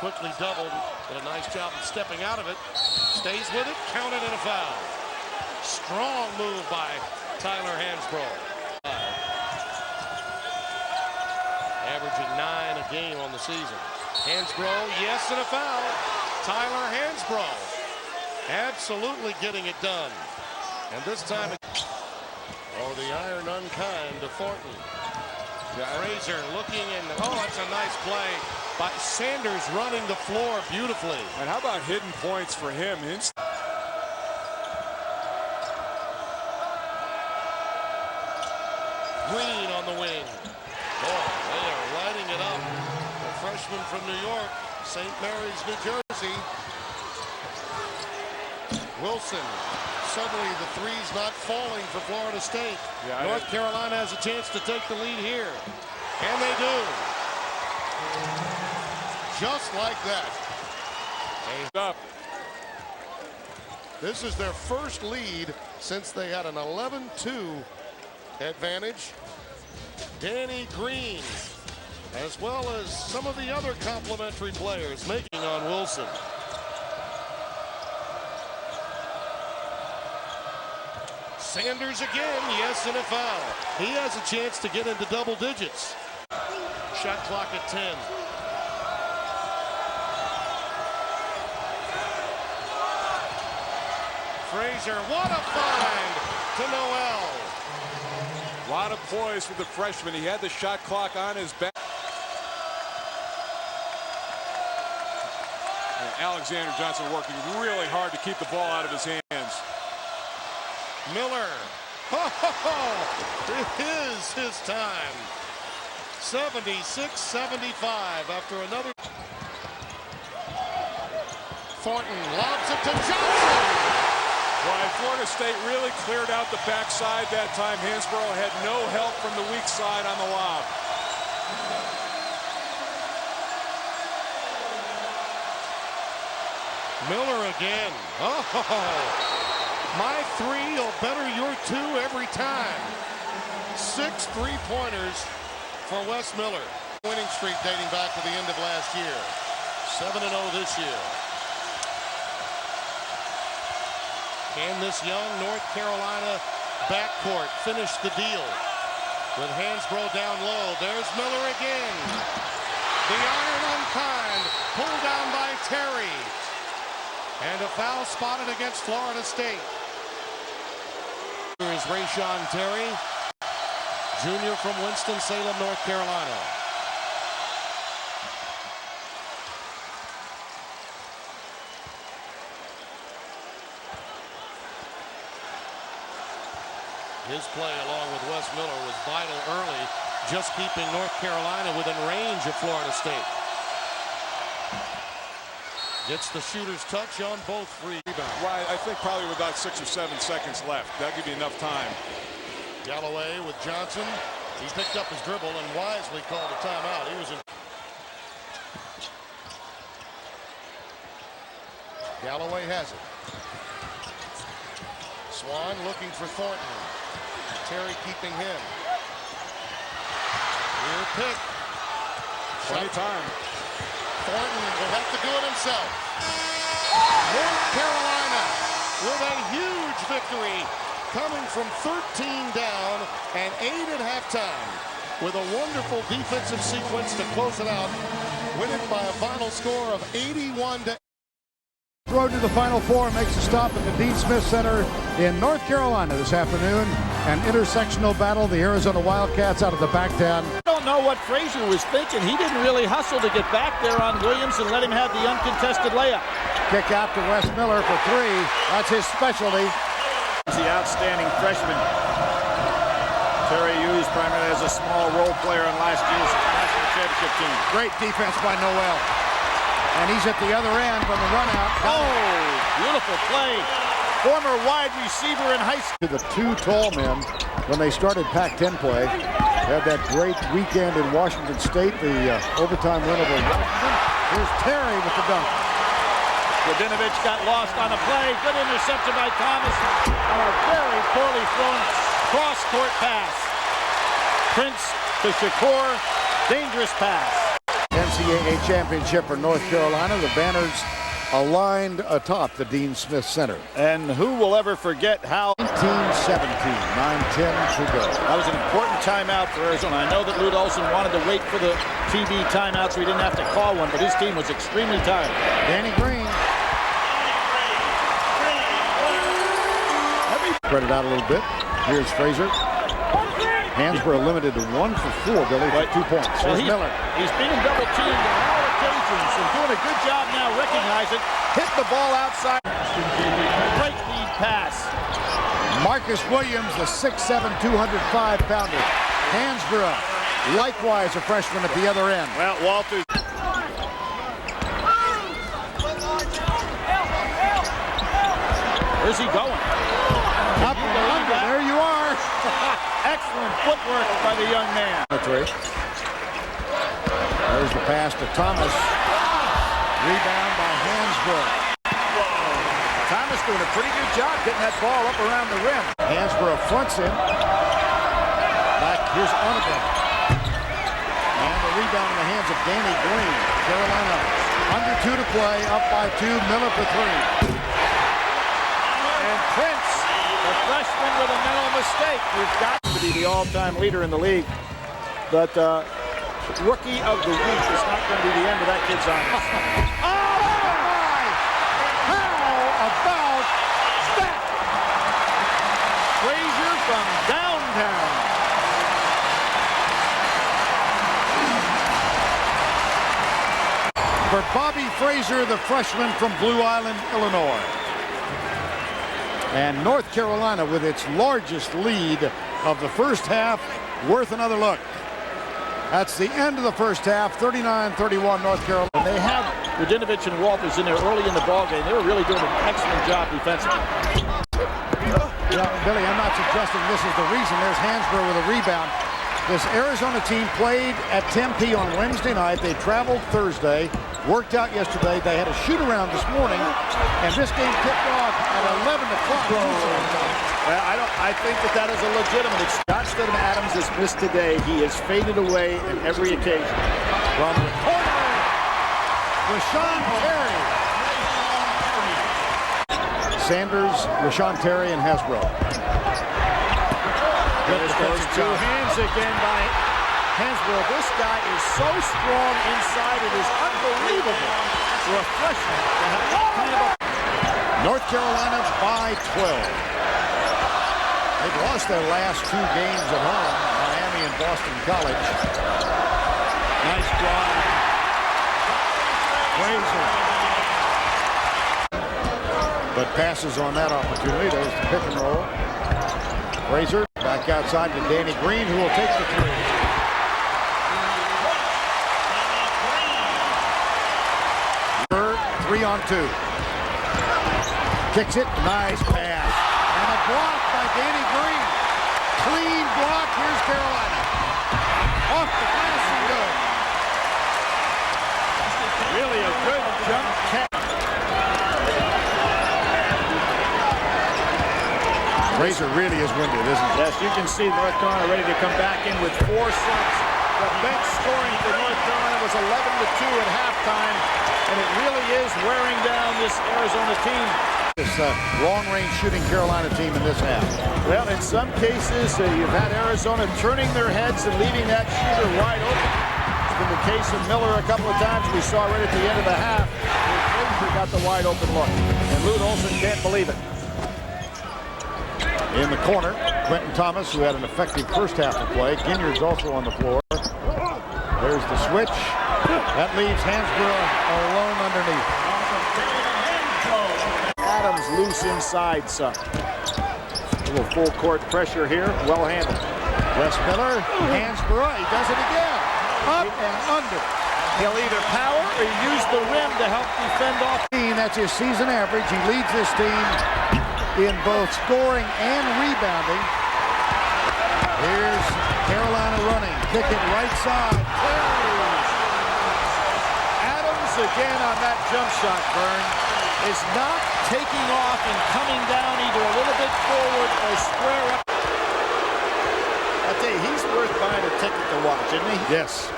quickly doubled. Did a nice job of stepping out of it. Stays with it. Counted and a foul. Strong move by Tyler Hansbrough. Averaging 9 a game on the season. Hansbrough, yes, and a foul. Tyler Hansbrough absolutely getting it done. And this time, the iron unkind to Thornton. Frazier looking and that's a nice play by Sanders, running the floor beautifully. And how about hidden points for him? Green on the wing. Boy, they are lighting it up. A freshman from New York, St. Mary's, New Jersey. Wilson. Suddenly the three's not falling for Florida State. North Carolina has a chance to take the lead here. And they do. Just like that. This is their first lead since they had an 11-2 advantage. Danny Green, as well as some of the other complimentary players, making on Wilson. Sanders again, yes, and a foul. He has a chance to get into double digits. Shot clock at 10. Frazier, what a find to Noel. A lot of poise for the freshman. He had the shot clock on his back. And Alexander Johnson working really hard to keep the ball out of his hands. Miller. It is his time. 76-75 after another. Thornton lobs it to Johnson. Well, Florida State really cleared out the backside that time. Hansbrough had no help from the weak side on the lob. Miller again. My three will better your two every time. 6 3-pointers for Wes Miller. Winning streak dating back to the end of last year. 7-0 this year. Can this young North Carolina backcourt finish the deal? With Hansbrough down low. There's Miller again. The iron unkind. Pulled down by Terry. And a foul spotted against Florida State. Here is Rayshon Terry, junior from Winston-Salem, North Carolina. His play along with Wes Miller was vital early, just keeping North Carolina within range of Florida State. Gets the shooter's touch on both free rebounds. Well, I think probably with about 6 or 7 seconds left. That'll give you enough time. Galloway with Johnson. He picked up his dribble and wisely called a timeout. He was in. Galloway has it. Swan looking for Thornton. Terry keeping him. Rear pick. Plenty time. Thornton will have to do it himself. North Carolina with a huge victory, coming from 13 down and 8 at halftime, with a wonderful defensive sequence to close it out, winning by a final score of 81-. Road to the Final Four makes a stop at the Dean Smith Center in North Carolina this afternoon. An intersectional battle. The Arizona Wildcats out of the back 10. I don't know what Frazier was thinking. He didn't really hustle to get back there on Williams and let him have the uncontested layup. Kick out to Wes Miller for 3. That's his specialty. He's the outstanding freshman. Terry used primarily as a small role player on last year's national championship team. Great defense by Noel. And he's at the other end on the run out. Oh, beautiful play. Former wide receiver in high school. The two tall men, when they started Pac-10 play, had that great weekend in Washington State, the overtime win over Washington. Here's Terry with the dunk. Radinovich got lost on a play. Good interception by Thomas on a very poorly thrown cross-court pass. Prince to Shakur. Dangerous pass. NCAA championship for North Carolina. The banners aligned atop the Dean Smith Center. And who will ever forget how 19-17, 9:10 to go. that was an important timeout for Arizona. I know that Lute Olson wanted to wait for the TV timeout so he didn't have to call one, but his team was extremely tired. Danny Green. Spread it out a little bit. Here's Frazier. Hansbrough limited to 1 for 4, Billy, for 2 points. Well, Here's Miller. He's being double teamed on all occasions and doing a good job now recognizing. Hit the ball outside. Great lead pass. Marcus Williams, the 6'7", 205-pounder. Hansbrough, likewise a freshman at the other end. Well, Walters. Where's he going? Up the under. There you are. Excellent footwork by the young man. There's the pass to Thomas. Rebound by Hansbrough. Thomas doing a pretty good job getting that ball up around the rim. Hansbrough fronts him. Back, here's Onagin. And the rebound in the hands of Danny Green. Carolina under 2 to play, up by 2, Miller for 3. And Prince, the freshman with a mental mistake. We've got to be the all-time leader in the league. But Rookie of the Week is not going to be the end of that kid's arm. Oh, my! How about that? Frazier from downtown. For Bobby Frazier, the freshman from Blue Island, Illinois. And North Carolina, with its largest lead of the first half, worth another look. That's the end of the first half, 39-31 North Carolina. And they have Radinovich and Walters in there early in the ballgame. They were really doing an excellent job defensively. Yeah, Billy, I'm not suggesting this is the reason. There's Hansbrough with a rebound. This Arizona team played at Tempe on Wednesday night. They traveled Thursday, worked out yesterday. They had a shoot-around this morning, and this game kicked off at 11 o'clock. Well, I think that is a legitimate. Scott Stidham Adams is missed today. He has faded away in every occasion. From the corner, Rashawn Terry. Sanders, Rashawn Terry, and Hasbro. This goes two hands again by Hansbrough. This guy is so strong inside. It is unbelievable for a freshman to have that kind of a... North Carolina by 12. They've lost their last 2 games at home, Miami and Boston College. Nice drive. Frazier. But passes on that opportunity. There's the pick and roll. Frazier back outside to Danny Green, who will take the 3. 3 on 2. Kicks it. Nice pass. And a block by Danny Green. Clean block. Here's Carolina. Off the glass and go. Really a good jump catch. Frazier really is winded, isn't he? Yes, you can see North Carolina ready to come back in with 4 sets. The bench scoring for North Carolina was 11-2 at halftime, and it really is wearing down this Arizona team. This long-range shooting Carolina team in this half. Well, in some cases, you've had Arizona turning their heads and leaving that shooter wide open. It's been the case of Miller a couple of times. We saw right at the end of the half. Frazier got the wide open look, and Lute Olson can't believe it. In the corner, Quentin Thomas, who had an effective first half of play. Ginyard's also on the floor. There's the switch. That leaves Hansbrough alone underneath. Adams loose inside some. A little full court pressure here. Well handled. Wes Miller, Hansbrough, he does it again. Up and under. He'll either power or use the rim to help defend off. That's his season average. He leads this team in both scoring and rebounding. Here's Carolina running. Kick it right side. Adams again on that jump shot, Vern, is not taking off and coming down either a little bit forward or square up. I tell you, he's worth buying a ticket to watch, isn't he? Yes.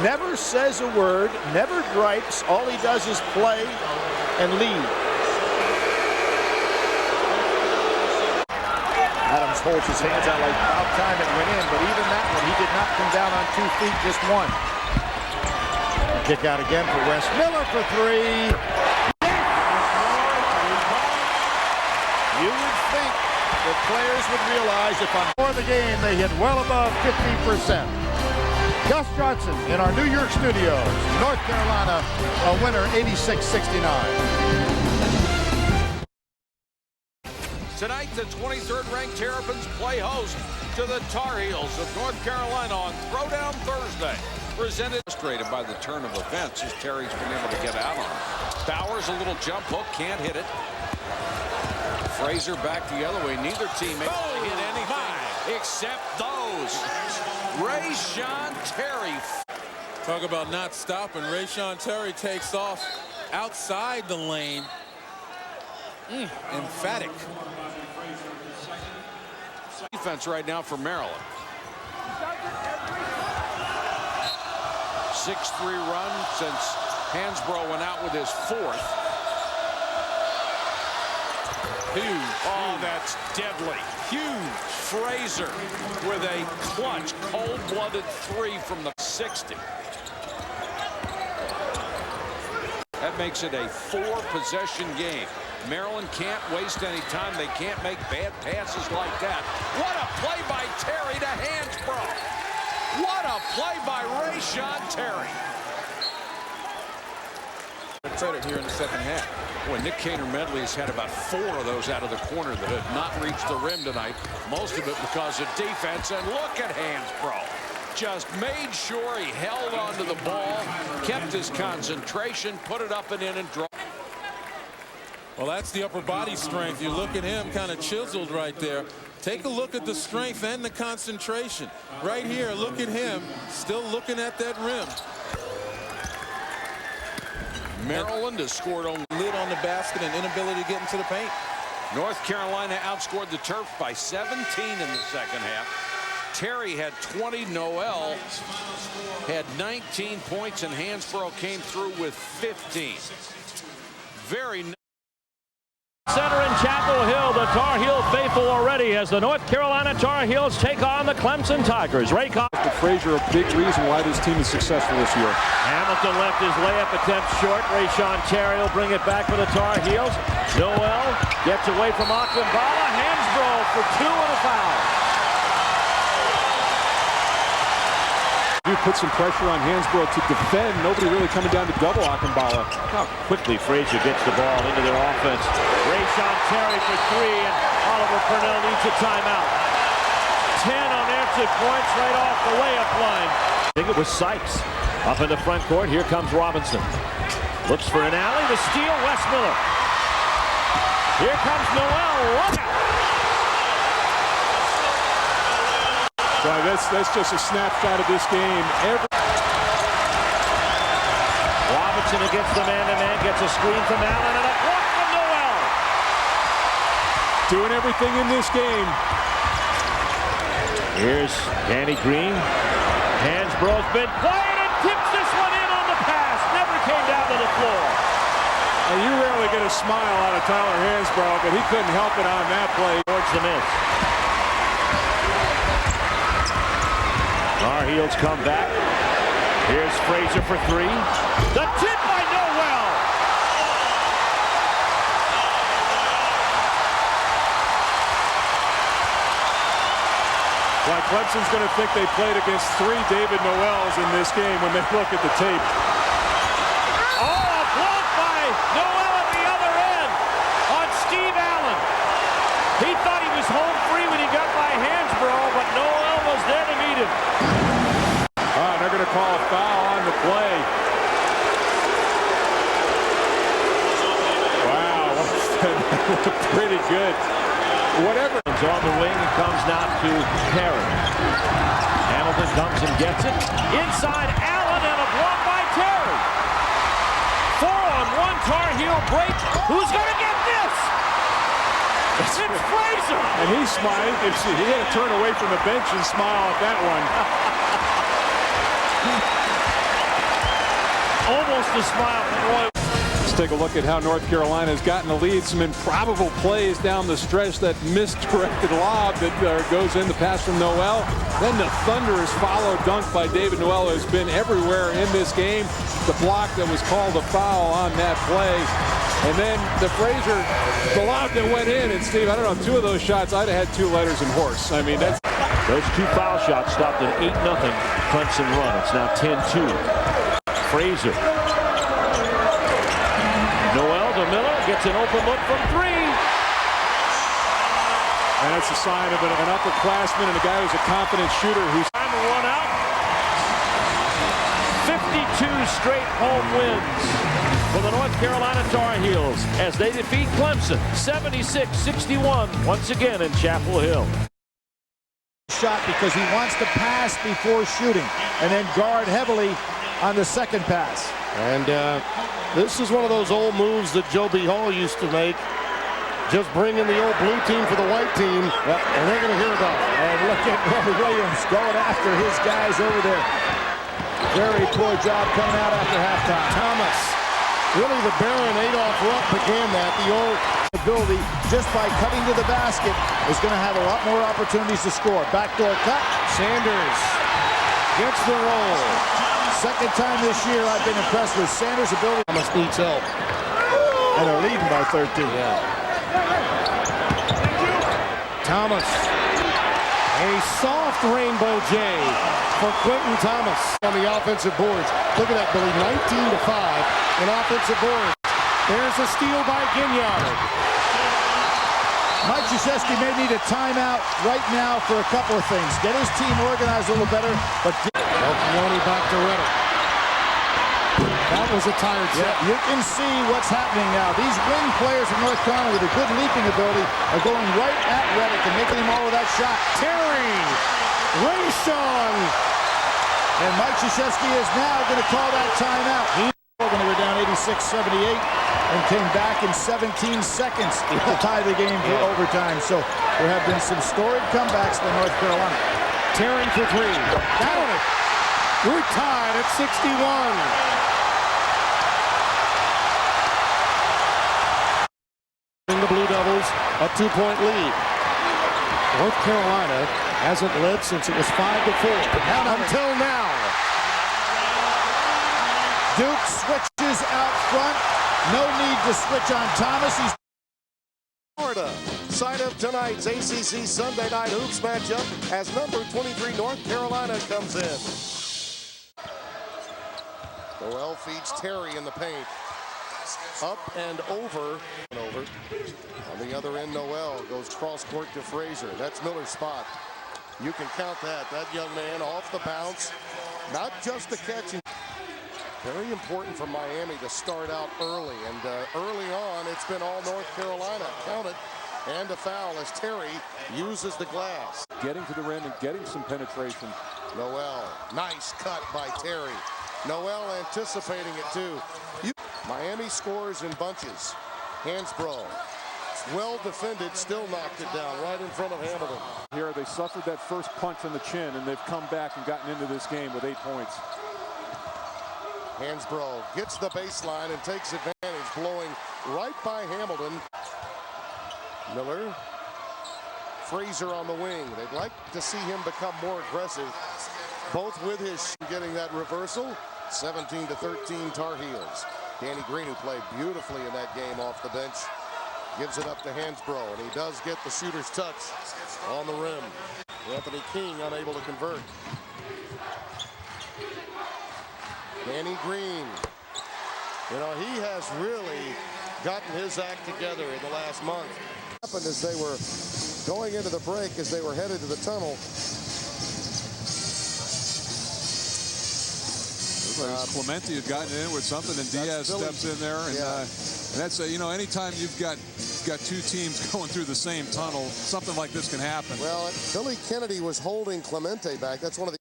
Never says a word, never gripes. All he does is play and lead. Adams holds his hands out like about time it went in, but even that one, he did not come down on 2 feet, just one. Kick out again for Wes Miller for three. You would think that players would realize if on For the game, they hit well above 50%. Gus Johnson in our New York studios. North Carolina, a winner 86-69. Tonight, the 23rd ranked Terrapins play host to the Tar Heels of North Carolina on Throwdown Thursday. Presented frustrated by the turn of events as Terry's been able to get out on it. Bowers, a little jump hook, can't hit it. Fraser back the other way. Neither team able to hit anything except those. Rayshon Terry. Talk about not stopping. Rayshon Terry takes off outside the lane. Emphatic. Defense right now for Maryland. 6-3 run since Hansbrough went out with his 4th. Huge. Oh, that's deadly. Huge. Fraser with a clutch, cold-blooded 3 from the 60. That makes it a 4-possession game. Maryland can't waste any time. They can't make bad passes like that. What a play by Terry to Hansbrough. What a play by Rayshon Terry. Credit here in the second half. Boy, Nick Kaner-Medley has had about 4 of those out of the corner that have not reached the rim tonight. Most of it because of defense. And look at Hansbrough. Just made sure he held onto the ball, kept his concentration, put it up and in and drove. Well, that's the upper body strength. You look at him kind of chiseled right there. Take a look at the strength and the concentration. Right here, look at him still looking at that rim. Maryland has scored only lid on the basket and inability to get into the paint. North Carolina outscored the Terps by 17 in the second half. Terry had 20. Noel had 19 points, and Hansbrough came through with 15. Very Center in Chapel Hill, the Tar Heel faithful already as the North Carolina Tar Heels take on the Clemson Tigers. Ray Frazier, a big reason why this team is successful this year. Hamilton left his layup attempt short. Rayshon Terry will bring it back for the Tar Heels. Noel gets away from Akambala. Hansbrough for 2 and a foul. You put some pressure on Hansbrough to defend. Nobody really coming down to double Akambala. How quickly Frazier gets the ball into their offense. Rayshon Terry for 3, and Oliver Purnell needs a timeout. 10 unanswered points right off the layup line. I think it was Sykes up in the front court. Here comes Robinson. Looks for an alley. The steal, Wes Miller. Here comes Noel. Look out. Boy, that's just a snapshot of this game. Robinson against the man-to-man, gets a screen from Allen, and a block from Noel. Doing everything in this game. Here's Danny Green. Hansbrough's been quiet and tips this one in on the pass. Never came down to the floor. And you rarely get a smile out of Tyler Hansbrough, but he couldn't help it on that play. Towards the miss. Tar Heels come back. Here's Frazier for 3. The tip by Noel. Well, Clemson's going to think they played against 3 David Noels in this game when they look at the tape. Oh, a block by Noel at the other end on Steve Allen. He thought he was home free when he got by Hansbrough, but Noel was beat him. They're going to call a foul on the play. Wow, pretty good. Whatever. It's on the wing and comes now to Perry. Hamilton comes and gets it. Inside Allen and a block by Terry. 4-on-1 Tar Heel break. Who's going to get this? It's Frazier. And he smiled. He had to turn away from the bench and smile at that one. Almost a smile from Roy. Let's take a look at how North Carolina has gotten the lead. Some improbable plays down the stretch. That misdirected lob that goes in the pass from Noel. Then the thunderous follow dunk by David Noel has been everywhere in this game. The block that was called a foul on that play. And then the Frazier, the lob that went in. And Steve, I don't know, 2 of those shots, I'd have had 2 letters in horse. I mean, that's... Those 2 foul shots stopped an 8-0 Clemson run. It's now 10-2. Frazier. Noel to Miller, gets an open look from 3. And it's a sign of an upperclassman and a guy who's a confident shooter who's time to run out. 52 straight home wins for the North Carolina Tar Heels as they defeat Clemson 76-61 once again in Chapel Hill. Shot because he wants to pass before shooting and then guard heavily on the second pass. And this is one of those old moves that Joe B. Hall used to make. Just bring in the old blue team for the white team, and they're going to hear about it. And look at Roy Williams going after his guys over there. Very poor job coming out after halftime. Thomas, really the Baron Adolph Rupp began that. The old ability just by cutting to the basket is going to have a lot more opportunities to score. Backdoor cut. Sanders gets the roll. Second time this year I've been impressed with Sanders' ability. Thomas needs help. And they're leading by 13. Yeah. Thomas. A soft rainbow J for Quentin Thomas on the offensive boards. Look at that, Billy. 19-5 in offensive boards. There's a steal by Ginyard. Mike Krzyzewski may need a timeout right now for a couple of things. Get his team organized a little better, but Elkioni back to Reddick. That was a tired set. Yeah, you can see what's happening now. These wing players from North Carolina with a good leaping ability are going right at Reddick and making him all with that shot. Terry, Rayshawn. And Mike Krzyzewski is now going to call that timeout. When they were down 86-78 and came back in 17 seconds to tie the game for overtime. So there have been some storied comebacks for North Carolina. Terry for 3. Down it. We're tied at 61. The Blue Devils a 2-point lead. North Carolina hasn't led since it was 5-4. Until now. Duke switches out front. No need to switch on Thomas. He's Florida. Side of tonight's ACC Sunday Night Hoops matchup as number 23 North Carolina comes in. Noel feeds Terry in the paint. Up and over. On the other end, Noel goes cross court to Frazier. That's Miller's spot. You can count that. That young man off the bounce. Not just a catch. Very important for Miami to start out early. And early on, it's been all North Carolina. Count it. And a foul as Terry uses the glass. Getting to the rim and getting some penetration. Noel. Nice cut by Terry. Noel anticipating it too. Miami scores in bunches. Hansbrough. Well defended, still knocked it down right in front of Hamilton. Here they suffered that first punch on the chin and they've come back and gotten into this game with 8 points. Hansbrough gets the baseline and takes advantage, blowing right by Hamilton. Miller. Frazier on the wing. They'd like to see him become more aggressive, both with his getting that reversal. 17-13 Tar Heels. Danny Green, who played beautifully in that game off the bench, gives it up to Hansbrough, and he does get the shooter's touch on the rim. Anthony King unable to convert. Danny Green. You know, he has really gotten his act together in the last month. Happened as they were going into the break, as they were headed to the tunnel. Looked like Clemente had gotten in with something, and Diaz steps in there, and that's you know, anytime you've got two teams going through the same tunnel, something like this can happen. Well, Billy Kennedy was holding Clemente back. That's one of the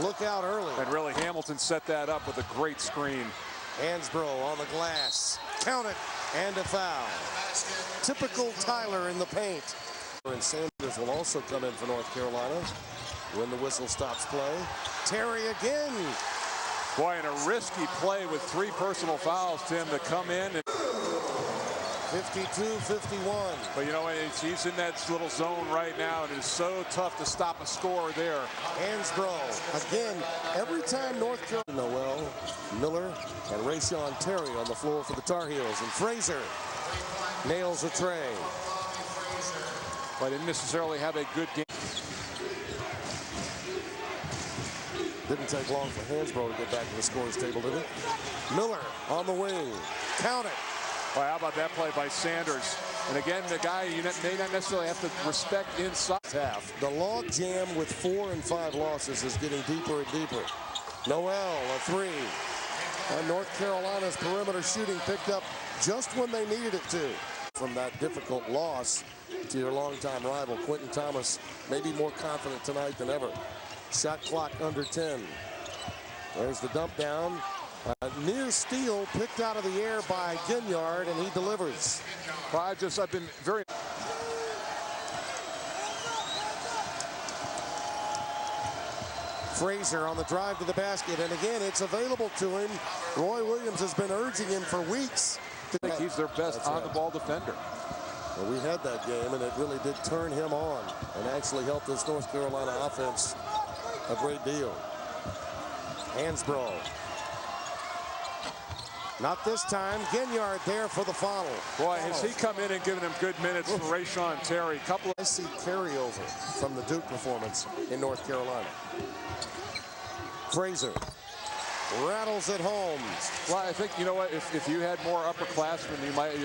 look out early. And really, Hamilton set that up with a great screen. Hansbrough on the glass. Count it, and a foul. Typical Tyler in the paint. And Sanders will also come in for North Carolina when the whistle stops play. Terry again. Boy, and a risky play with 3 personal fouls, Tim, to come in. 52-51. But you know, he's in that little zone right now, and it is so tough to stop a score there. Hansbrough again. Every time North Carolina, Noel, Miller, and Rayshon Terry on the floor for the Tar Heels, and Frazier nails a tray. But didn't necessarily have a good game. Didn't take long for Hansbrough to get back to the scorer's table, did it? Miller on the wing. Count it. Well, how about that play by Sanders? And again, the guy you may not necessarily have to respect inside. Half. The log jam with 4 and 5 losses is getting deeper and deeper. Noel, a 3. And North Carolina's perimeter shooting picked up just when they needed it to. From that difficult loss to your longtime rival, Quentin Thomas, may be more confident tonight than ever. Shot clock under 10. There's the dump down. Near steal picked out of the air by Ginyard, and he delivers. Well, I've been very... Frazier on the drive to the basket, and again, it's available to him. Roy Williams has been urging him for weeks. I think he's their best on-the-ball defender. Well, we had that game, and it really did turn him on and actually helped this North Carolina offense a great deal. Hansbrough. Not this time. Ginyard there for the foul. Boy, has he come in and given him good minutes for Rayshon Terry. I see carryover from the Duke performance in North Carolina. Frazier rattles it home. Well, I think, you know what, if you had more upperclassmen,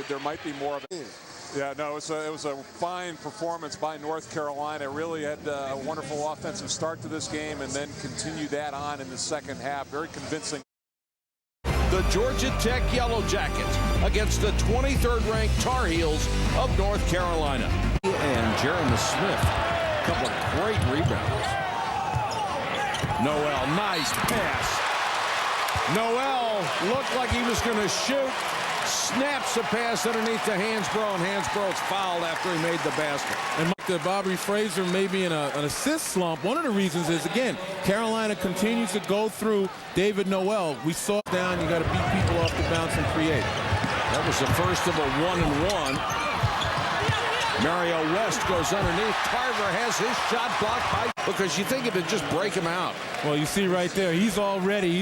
there might be more of it. Yeah, no, it was a fine performance by North Carolina. Really had a wonderful offensive start to this game and then continued that on in the second half. Very convincing. The Georgia Tech Yellow Jackets against the 23rd ranked Tar Heels of North Carolina. And Jeremy Smith, a couple of great rebounds. Noel, nice pass. Noel looked like he was going to shoot. Snaps the pass underneath to Hansbrough, and Hansbrough's fouled after he made the basket. And Bobby Frazier may be in an assist slump. One of the reasons is, again, Carolina continues to go through David Noel. We saw down, you got to beat people off the bounce and create. That was the first of a 1-and-1. Mario West goes underneath. Tarver has his shot blocked by, because you think it'd just break him out. Well, you see right there, he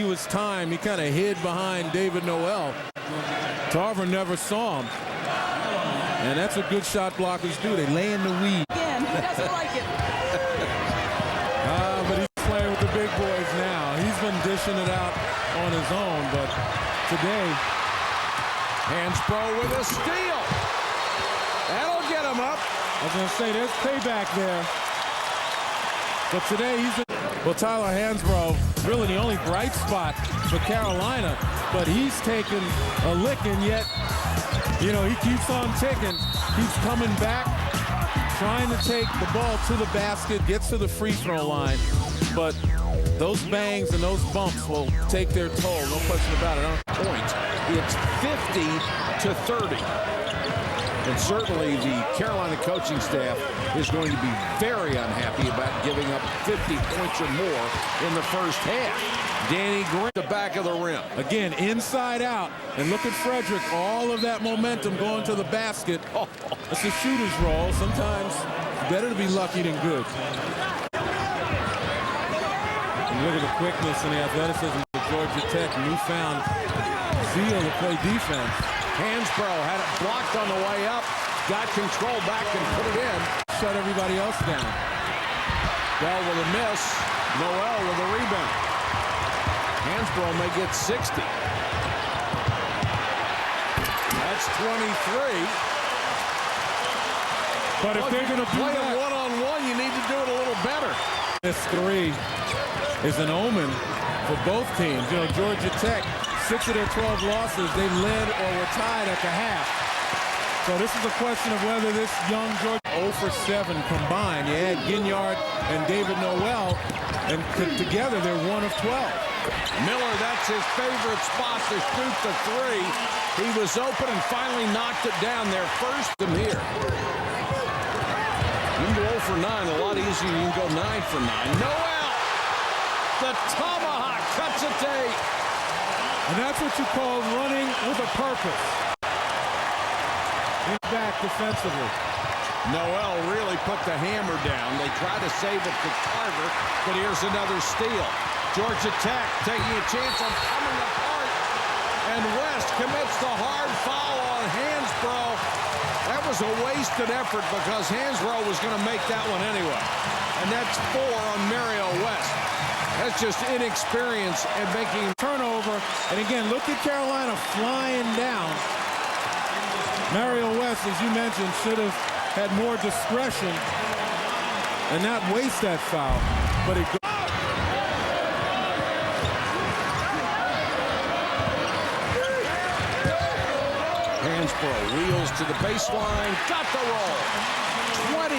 was timed. He kind of hid behind David Noel. Tarver never saw him. And that's what good shot blockers do. They lay in the weed. Again, he doesn't like it. But he's playing with the big boys now. He's been dishing it out on his own, but today... Hansbrough with a steal. That'll get him up. I was going to say, there's payback there. But today he's... Well, Tyler Hansbrough, really the only bright spot for Carolina, but he's taken a licking, yet, you know, he keeps on ticking. He's coming back, trying to take the ball to the basket, gets to the free throw line, but those bangs and those bumps will take their toll, no question about it. Points. It's 50-30. And certainly the Carolina coaching staff is going to be very unhappy about giving up 50 points or more in the first half. Danny Green, the back of the rim. Again, inside out. And look at Frederick, all of that momentum going to the basket. It's a shooter's role. Sometimes better to be lucky than good. And look at the quickness and the athleticism of Georgia Tech. Newfound zeal to play defense. Hansbrough had it blocked on the way up, got control back and put it in. Shut everybody else down. Bell with a miss, Noel with a rebound. Hansbrough may get 60. That's 23. But if they're going to play it one-on-one, you need to do it a little better. This 3 is an omen for both teams. You know, Georgia Tech, 6 of their 12 losses, they led or were tied at the half. So this is a question of whether this young Georgia 0 for 7 combined. You add Ginyard and David Noel, and together they're 1 of 12. Miller, that's his favorite spot to shoot the three. He was open and finally knocked it down there. First him here. You can go 0 for 9 a lot easier. You can go 9 for 9. Noel, the tomahawk cuts it to 8. And that's what you call running with a purpose. He's back defensively. Noel really put the hammer down. They tried to save it to Carver, but here's another steal. Georgia Tech taking a chance on coming apart. And West commits the hard foul on Hansbrough. That was a wasted effort because Hansbrough was going to make that one anyway. And that's 4 on Mario West. That's just inexperience and making turnover. And again, look at Carolina flying down. Mario West, as you mentioned, should have had more discretion and not waste that foul. But it Hansbrough wheels to the baseline, got the roll. 28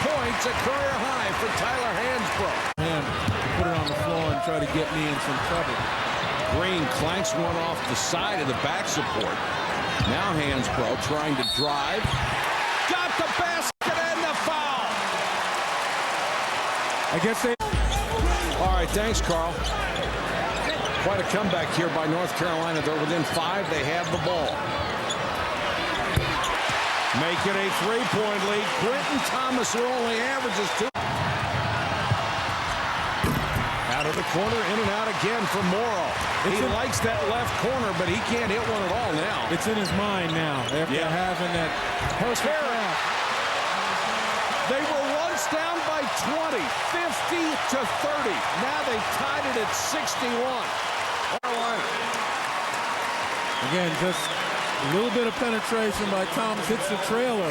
points, a career high for Tyler Hansbrough. And put it on the floor and try to get me in some trouble. Green clanks one off the side of the back support. Now Hansbrough trying to drive. Got the basket and the foul. I guess they... All right, thanks, Carl. Quite a comeback here by North Carolina. They're within 5. They have the ball. Make it a 3-point lead. Quentin Thomas, who only averages 2. Out of the corner, in and out again for Morrow. He likes that left corner, but he can't hit one at all now. It's in his mind now after having that perfect pass. They were once down by 20, 50 to 30. Now they've tied it at 61. Carolina. Again, just a little bit of penetration by Thomas. Hits the trailer.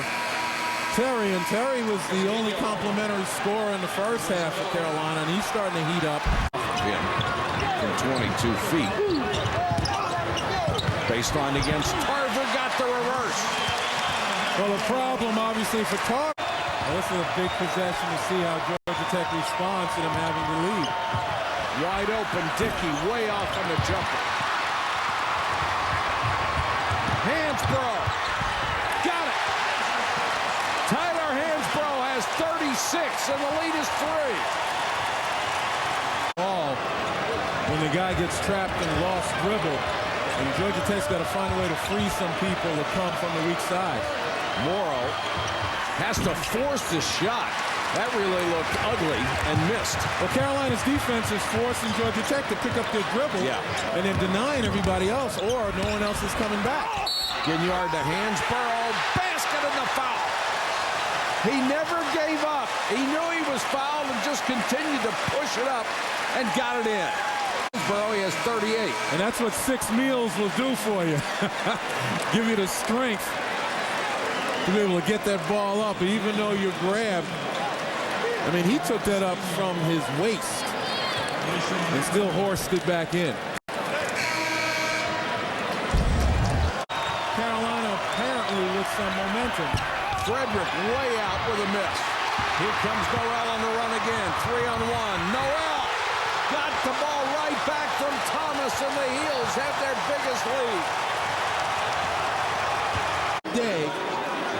Terry, and Terry was the only complimentary scorer in the first half for Carolina, and he's starting to heat up. From 22 feet. Baseline against Tarver, got the reverse. Well, the problem, obviously, for Tarver. Well, this is a big possession to see how Georgia Tech responds to them having the lead. Wide open, Dickey way off on the jumper. Hansbrough. Got it. Tyler Hansbrough has 36, and the lead is 3. Ball when the guy gets trapped and lost dribble, and Georgia Tech's got to find a way to free some people to come from the weak side. Morrow has to force the shot. That really looked ugly and missed. Well, Carolina's defense is forcing Georgia Tech to pick up their dribble, and they're denying everybody else, or no one else is coming back. Ginyard to Hansbrough, basket and the foul. He never gave up. He knew he was fouled and just continued to push it up and got it in. Hansbrough, he has 38. And that's what 6 meals will do for you. Give you the strength to be able to get that ball up, even though you're grabbed. I mean, he took that up from his waist and still horsed it back in. Carolina apparently with some momentum. Frederick way out with a miss. Here comes Noel on the run again. 3-on-1. Noel got the ball right back from Thomas, and the Heels have their biggest lead.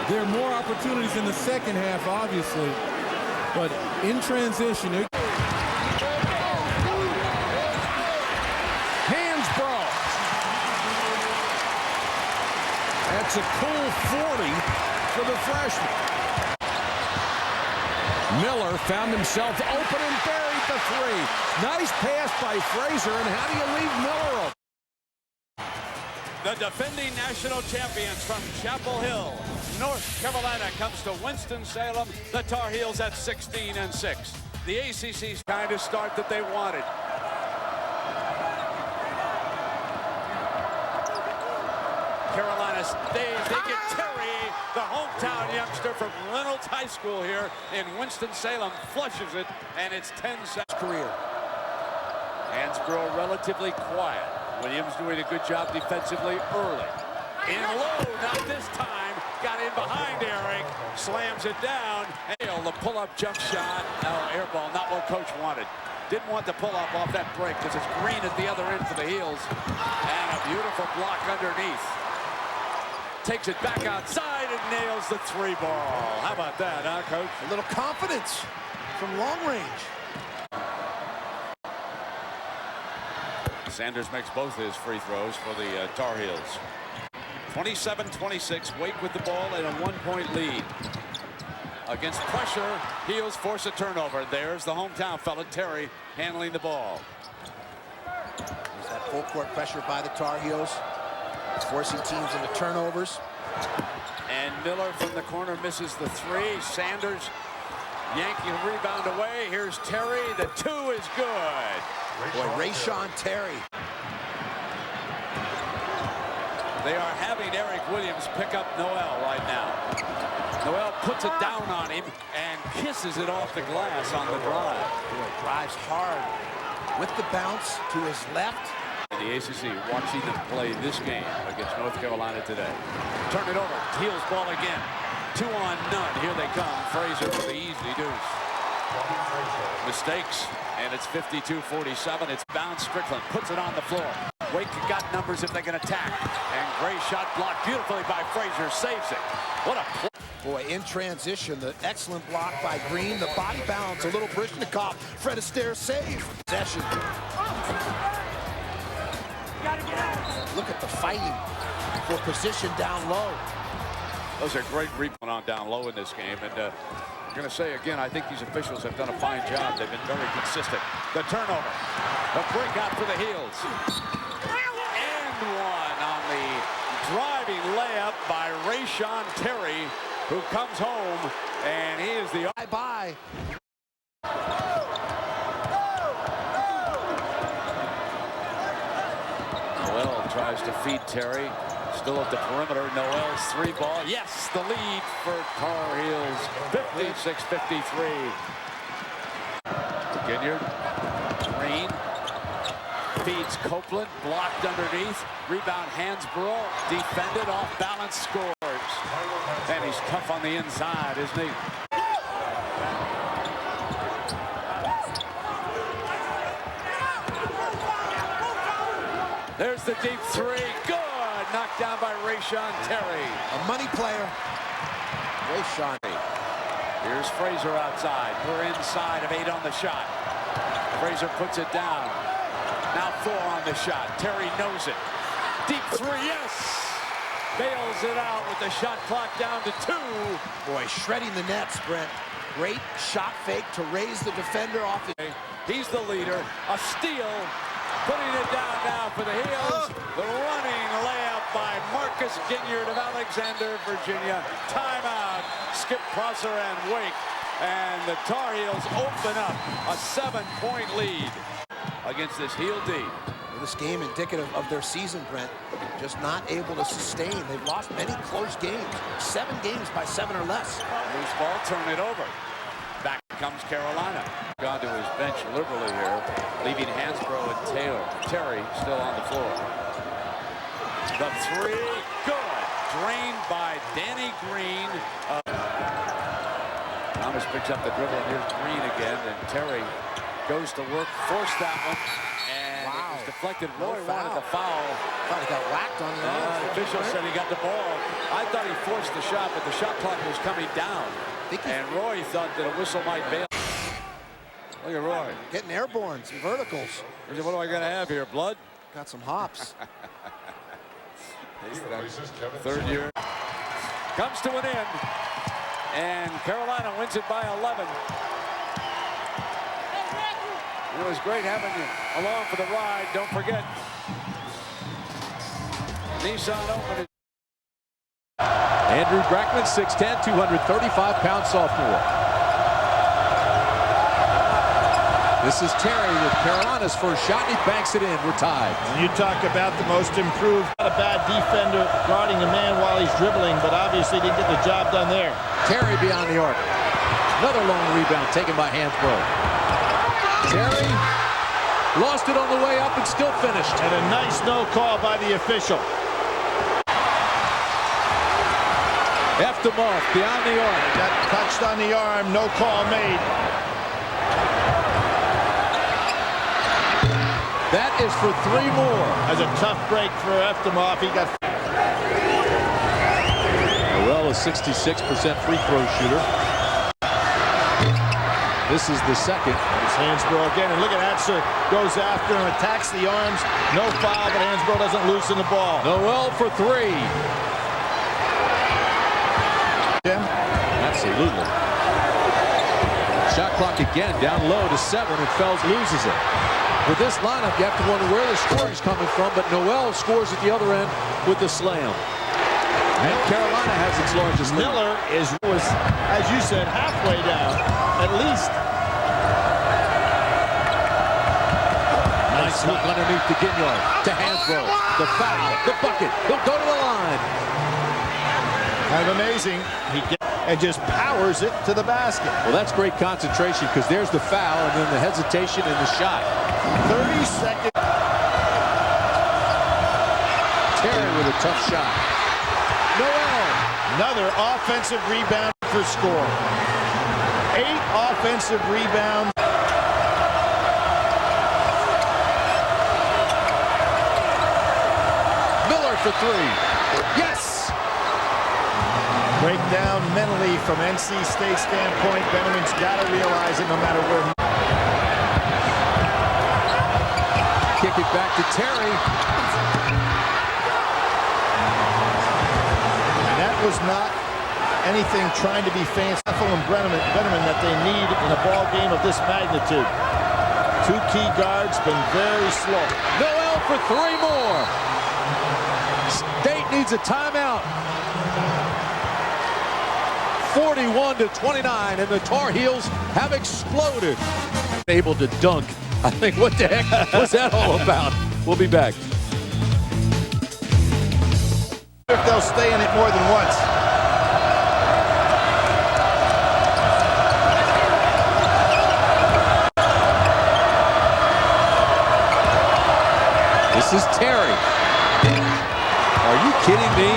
There are more opportunities in the second half, obviously, but in transition. Hansbrough. That's a cool 40 for the freshman. Miller found himself open and buried the 3. Nice pass by Frazier, and how do you leave Miller open? The defending national champions from Chapel Hill, North Carolina, comes to Winston-Salem. The Tar Heels at 16-6. The ACC's kind of start that they wanted. Carolina, they get Terry, the hometown youngster from Reynolds High School here in Winston-Salem, flushes it, and it's 10 seconds career. Hansbrough relatively quiet. Williams doing a good job defensively early. In low, not this time. Got in behind Eric. Slams it down. And the pull-up jump shot. Oh, air ball, not what coach wanted. Didn't want the pull-up off that break because it's Green at the other end for the Heels. And a beautiful block underneath. Takes it back outside and nails the three ball. How about that, huh, Coach? A little confidence from long range. Sanders makes both his free throws for the Tar Heels. 27-26, Wake with the ball and a 1-point lead. Against pressure, Heels force a turnover. There's the hometown fella, Terry, handling the ball. There's that full court pressure by the Tar Heels, forcing teams into turnovers. And Miller from the corner misses the three. Sanders yanking the rebound away. Here's Terry. The two is good. Boy, Rayshawn Terry. They are having Eric Williams pick up Noel right now. Noel puts it down on him and kisses it off the glass on the drive. Boy, drives hard with the bounce to his left. The ACC watching them play this game against North Carolina today. Turn it over. Heels ball again. 2 on none. Here they come. Fraser for the easy deuce. Mistakes, and it's 52-47. It's bound. Strickland puts it on the floor. Wake got numbers if they can attack. And great shot blocked beautifully by Fraser. Saves it. What a play. Boy, in transition, the excellent block by Green. The body bounce, a little Brishnikov. Fred Astaire save. Possession. Look at the fighting for position down low. Those are great rebound on down low in this game. And I'm going to say again, I think these officials have done a fine job. They've been very consistent. The turnover. The breakout for the Heels. And one on the driving layup by Rayshawn Terry, who comes home, and he is the bye-bye. Noel tries to feed Terry. Still at the perimeter. Noel's three ball. Yes, the lead for Tar Heels. 56-53. Ginyard. Green. Feeds Copeland. Blocked underneath. Rebound Hansbrough. Defended off balance. Scores. And he's tough on the inside, isn't he? There's the deep three. Good. Knocked down by Rayshawn Terry. A money player. Rayshawn. Here's Fraser outside. We're inside of 8 on the shot. Fraser puts it down. Now 4 on the shot. Terry knows it. Deep three, yes! Bails it out with the shot clock down to 2. Boy, shredding the nets, Brent. Great shot fake to raise the defender off. He's the leader. A steal. Putting it down now for the Heels. The running layup by Marcus Ginyard of Alexander, Virginia. Timeout. Skip Prosser and Wake. And the Tar Heels open up a 7-point lead against this Heel D. This game indicative of their season, Brent. Just not able to sustain. They've lost many close games. 7 games by 7 or less. Loose ball, turn it over. Back comes Carolina. Gone to his bench liberally here, leaving Hansbrough and Terry still on the floor. The three, good. Drained by Danny Green. Thomas picks up the dribble, and here's Green again, and Terry goes to work, forced that one, and it was deflected. Roy wanted the foul. Thought he got whacked on the The official said he got the ball. I thought he forced the shot, but the shot clock was coming down. And Roy thought that a whistle might bail. Look at Roy. Getting airborne, some verticals. What do I got to have here, blood? Got some hops. Third year. Comes to an end. And Carolina wins it by 11. It was great having you along for the ride. Don't forget, Nissan Open. Andrew Brackman, 6'10", 235-pound sophomore. This is Terry with Carolina's first shot, and he banks it in. We're tied. And you talk about the most improved. Not a bad defender guarding a man while he's dribbling, but obviously didn't get the job done there. Terry beyond the arc. Another long rebound taken by Hansbrough. Terry Lost it on the way up and still finished. And a nice no call by the official. Effed him off beyond the arm. Got touched on the arm. No call made. That is for 3 more. That's a tough break for Eftimov. He got. Noel, a 66% free throw shooter. This is the second. It's Hansbrough again, and look at Atzer goes after him, attacks the arms. No foul, but Hansbrough doesn't loosen the ball. Noel for 3. Jim? Absolutely. Shot clock again, down low to 7, and Fells loses it. With this lineup, you have to wonder where the scoring is coming from, but Noel scores at the other end with the slam. And Carolina has its largest lead. Miller was, as you said, halfway down, at least. Nice hook underneath the Ginyard to Hansbrough. The foul, the bucket. He'll go to the line. Kind of amazing. He gets and just powers it to the basket. Well, that's great concentration because there's the foul and then the hesitation and the shot. 30 seconds. Terry with a tough shot. Noel. Another offensive rebound for score. 8 offensive rebounds. Miller for 3. Yes! Breakdown mentally from NC State standpoint. Benjamin's got to realize it no matter where. Kick it back to Terry. That was not anything trying to be fancy. And Benjamin that they need in a ball game of this magnitude. 2 key guards been very slow. Noel for 3 more. State needs a timeout. 41-29, and the Tar Heels have exploded. Able to dunk. I think, what the heck was that all about? We'll be back. If they'll stay in it more than once. This is Terry. Are you kidding me?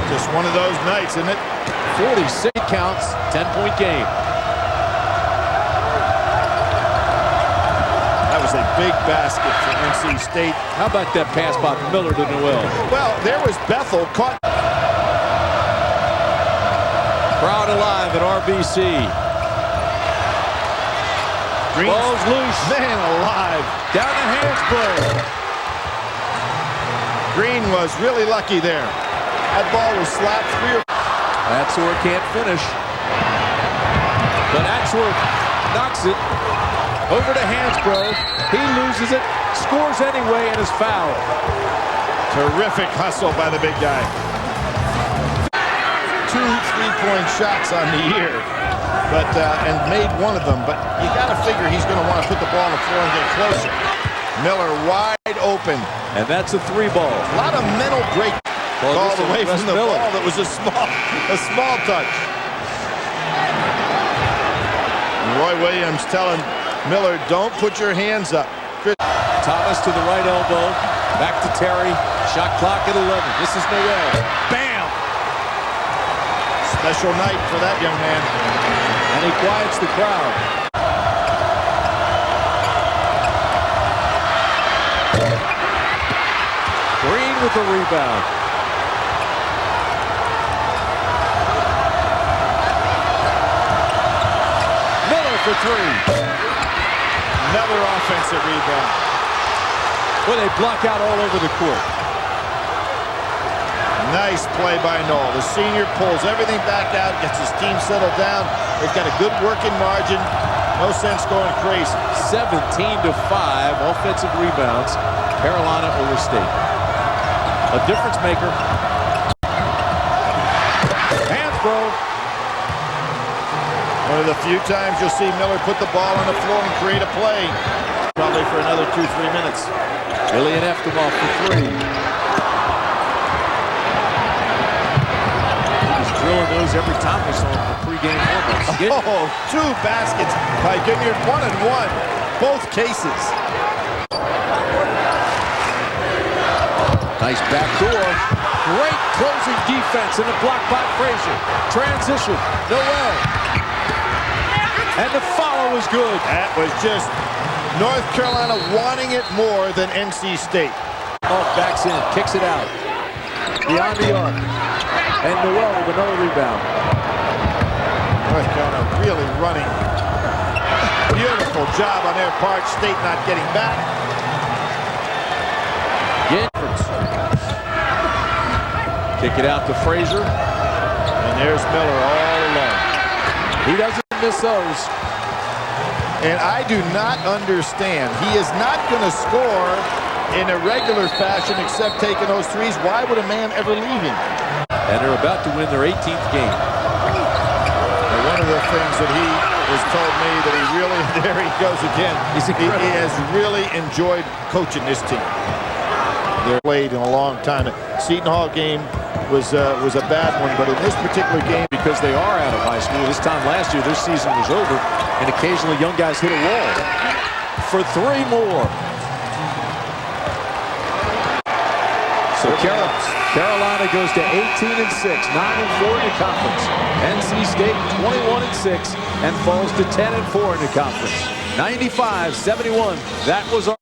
Just one of those nights, isn't it? 46 counts, 10-point game. That was a big basket for NC State. How about that pass by Miller to Noel? Well, there was Bethel caught. Crowd alive at RBC. Ball's loose. Man alive. Down to Hansbrough. Green was really lucky there. That ball was slapped 3 or. Atzor can't finish. But Atzor knocks it over to Hansbrough. He loses it, scores anyway, and is fouled. Terrific hustle by the big guy. 2 3-point shots on the year, but and made one of them. But you got to figure he's going to want to put the ball on the floor and get closer. Miller wide open. And that's a 3 ball. A lot of mental break. All the way from the ball. That was a small touch. And Roy Williams telling Miller, don't put your hands up. Thomas to the right elbow. Back to Terry. Shot clock at 11. This is Noel. Bam! Special night for that young man. And he quiets the crowd. Green with the rebound. For 3. Another offensive rebound. Well, they block out all over the court. Nice play by Noel. The senior pulls everything back out, gets his team settled down. They've got a good working margin. No sense going crazy. 17-5 offensive rebounds. Carolina over State. A difference maker. Hansbrough. One of the few times you'll see Miller put the ball on the floor and create a play. Probably for another 2-3 minutes. Billy and Eftimov for 3. He's drilling those every time we saw him for pregame warm-ups. Oh, 2 baskets by Ginyard. 1 and 1. Both cases. Nice backdoor. Great closing defense and a block by Frazier. Transition. Noel. And the follow was good. That was just North Carolina wanting it more than NC State. Off backs in, kicks it out. Beyond the arc. And Noel with another rebound. North Carolina really running. Beautiful job on their part. State not getting back. Kick it out to Frazier. And there's Miller all alone. He doesn't miss those. And I do not understand. He is not going to score in a regular fashion except taking those threes. Why would a man ever leave him? And they're about to win their 18th game. And one of the things that he has told me that he really, there he goes again. He has really enjoyed coaching this team. They're played in a long time. The Seton Hall game was a bad one, but in this particular game, because they are out of high school. This time last year, their season was over, and occasionally young guys hit a wall. For 3 more. So Carolina goes to 18-6, 9-4 in the conference. NC State 21-6 and falls to 10-4 in the conference. 95-71. That was our.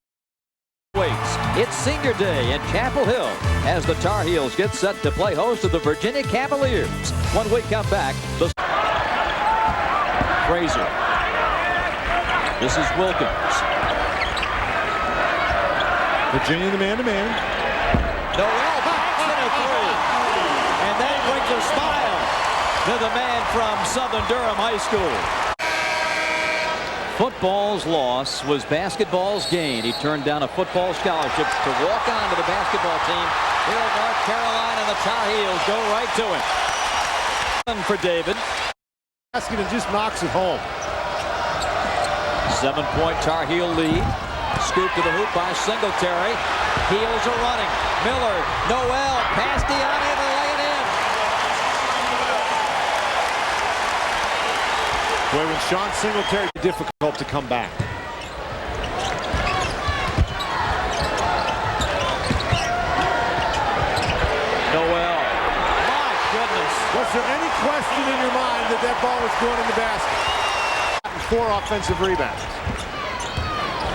It's senior day in Chapel Hill as the Tar Heels get set to play host to the Virginia Cavaliers. When we come back, the Frazier. This is Wilkins. Virginia the man-to-man. Noel backs in a three. And that brings a smile to the man from Southern Durham High School. Football's loss was basketball's gain. He turned down a football scholarship to walk on to the basketball team here at North Carolina. The Tar Heels go right to him. For David. Basket and just knocks it home. 7-point Tar Heel lead. Scoop to the hoop by Singletary. Heels are running. Miller, Noel, pass Deani to lay it in. Boy, when Sean Singletary, difficult to come back. Noel. My goodness. Was there any question in your mind that that ball was going in the basket? 4 offensive rebounds.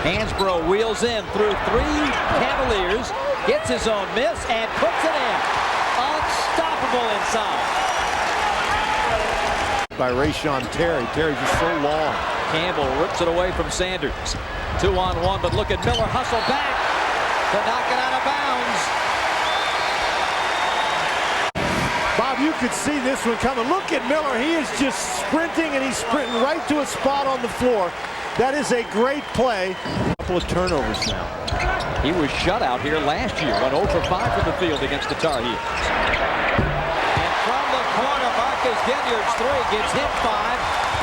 Hansbrough wheels in through 3 Cavaliers, gets his own miss, and puts it in. Unstoppable inside. By Rayshon Terry. Terry just so long. Campbell rips it away from Sanders. 2-on-1, but look at Miller hustle back to knock it out of bounds. Bob, you could see this one coming. Look at Miller. He is just sprinting, and he's sprinting right to a spot on the floor. That is a great play. A couple of turnovers now. He was shut out here last year. Went 0 for 5 from the field against the Tar Heels. And from the corner, Marcus Ginyard's 3 gets hit 5.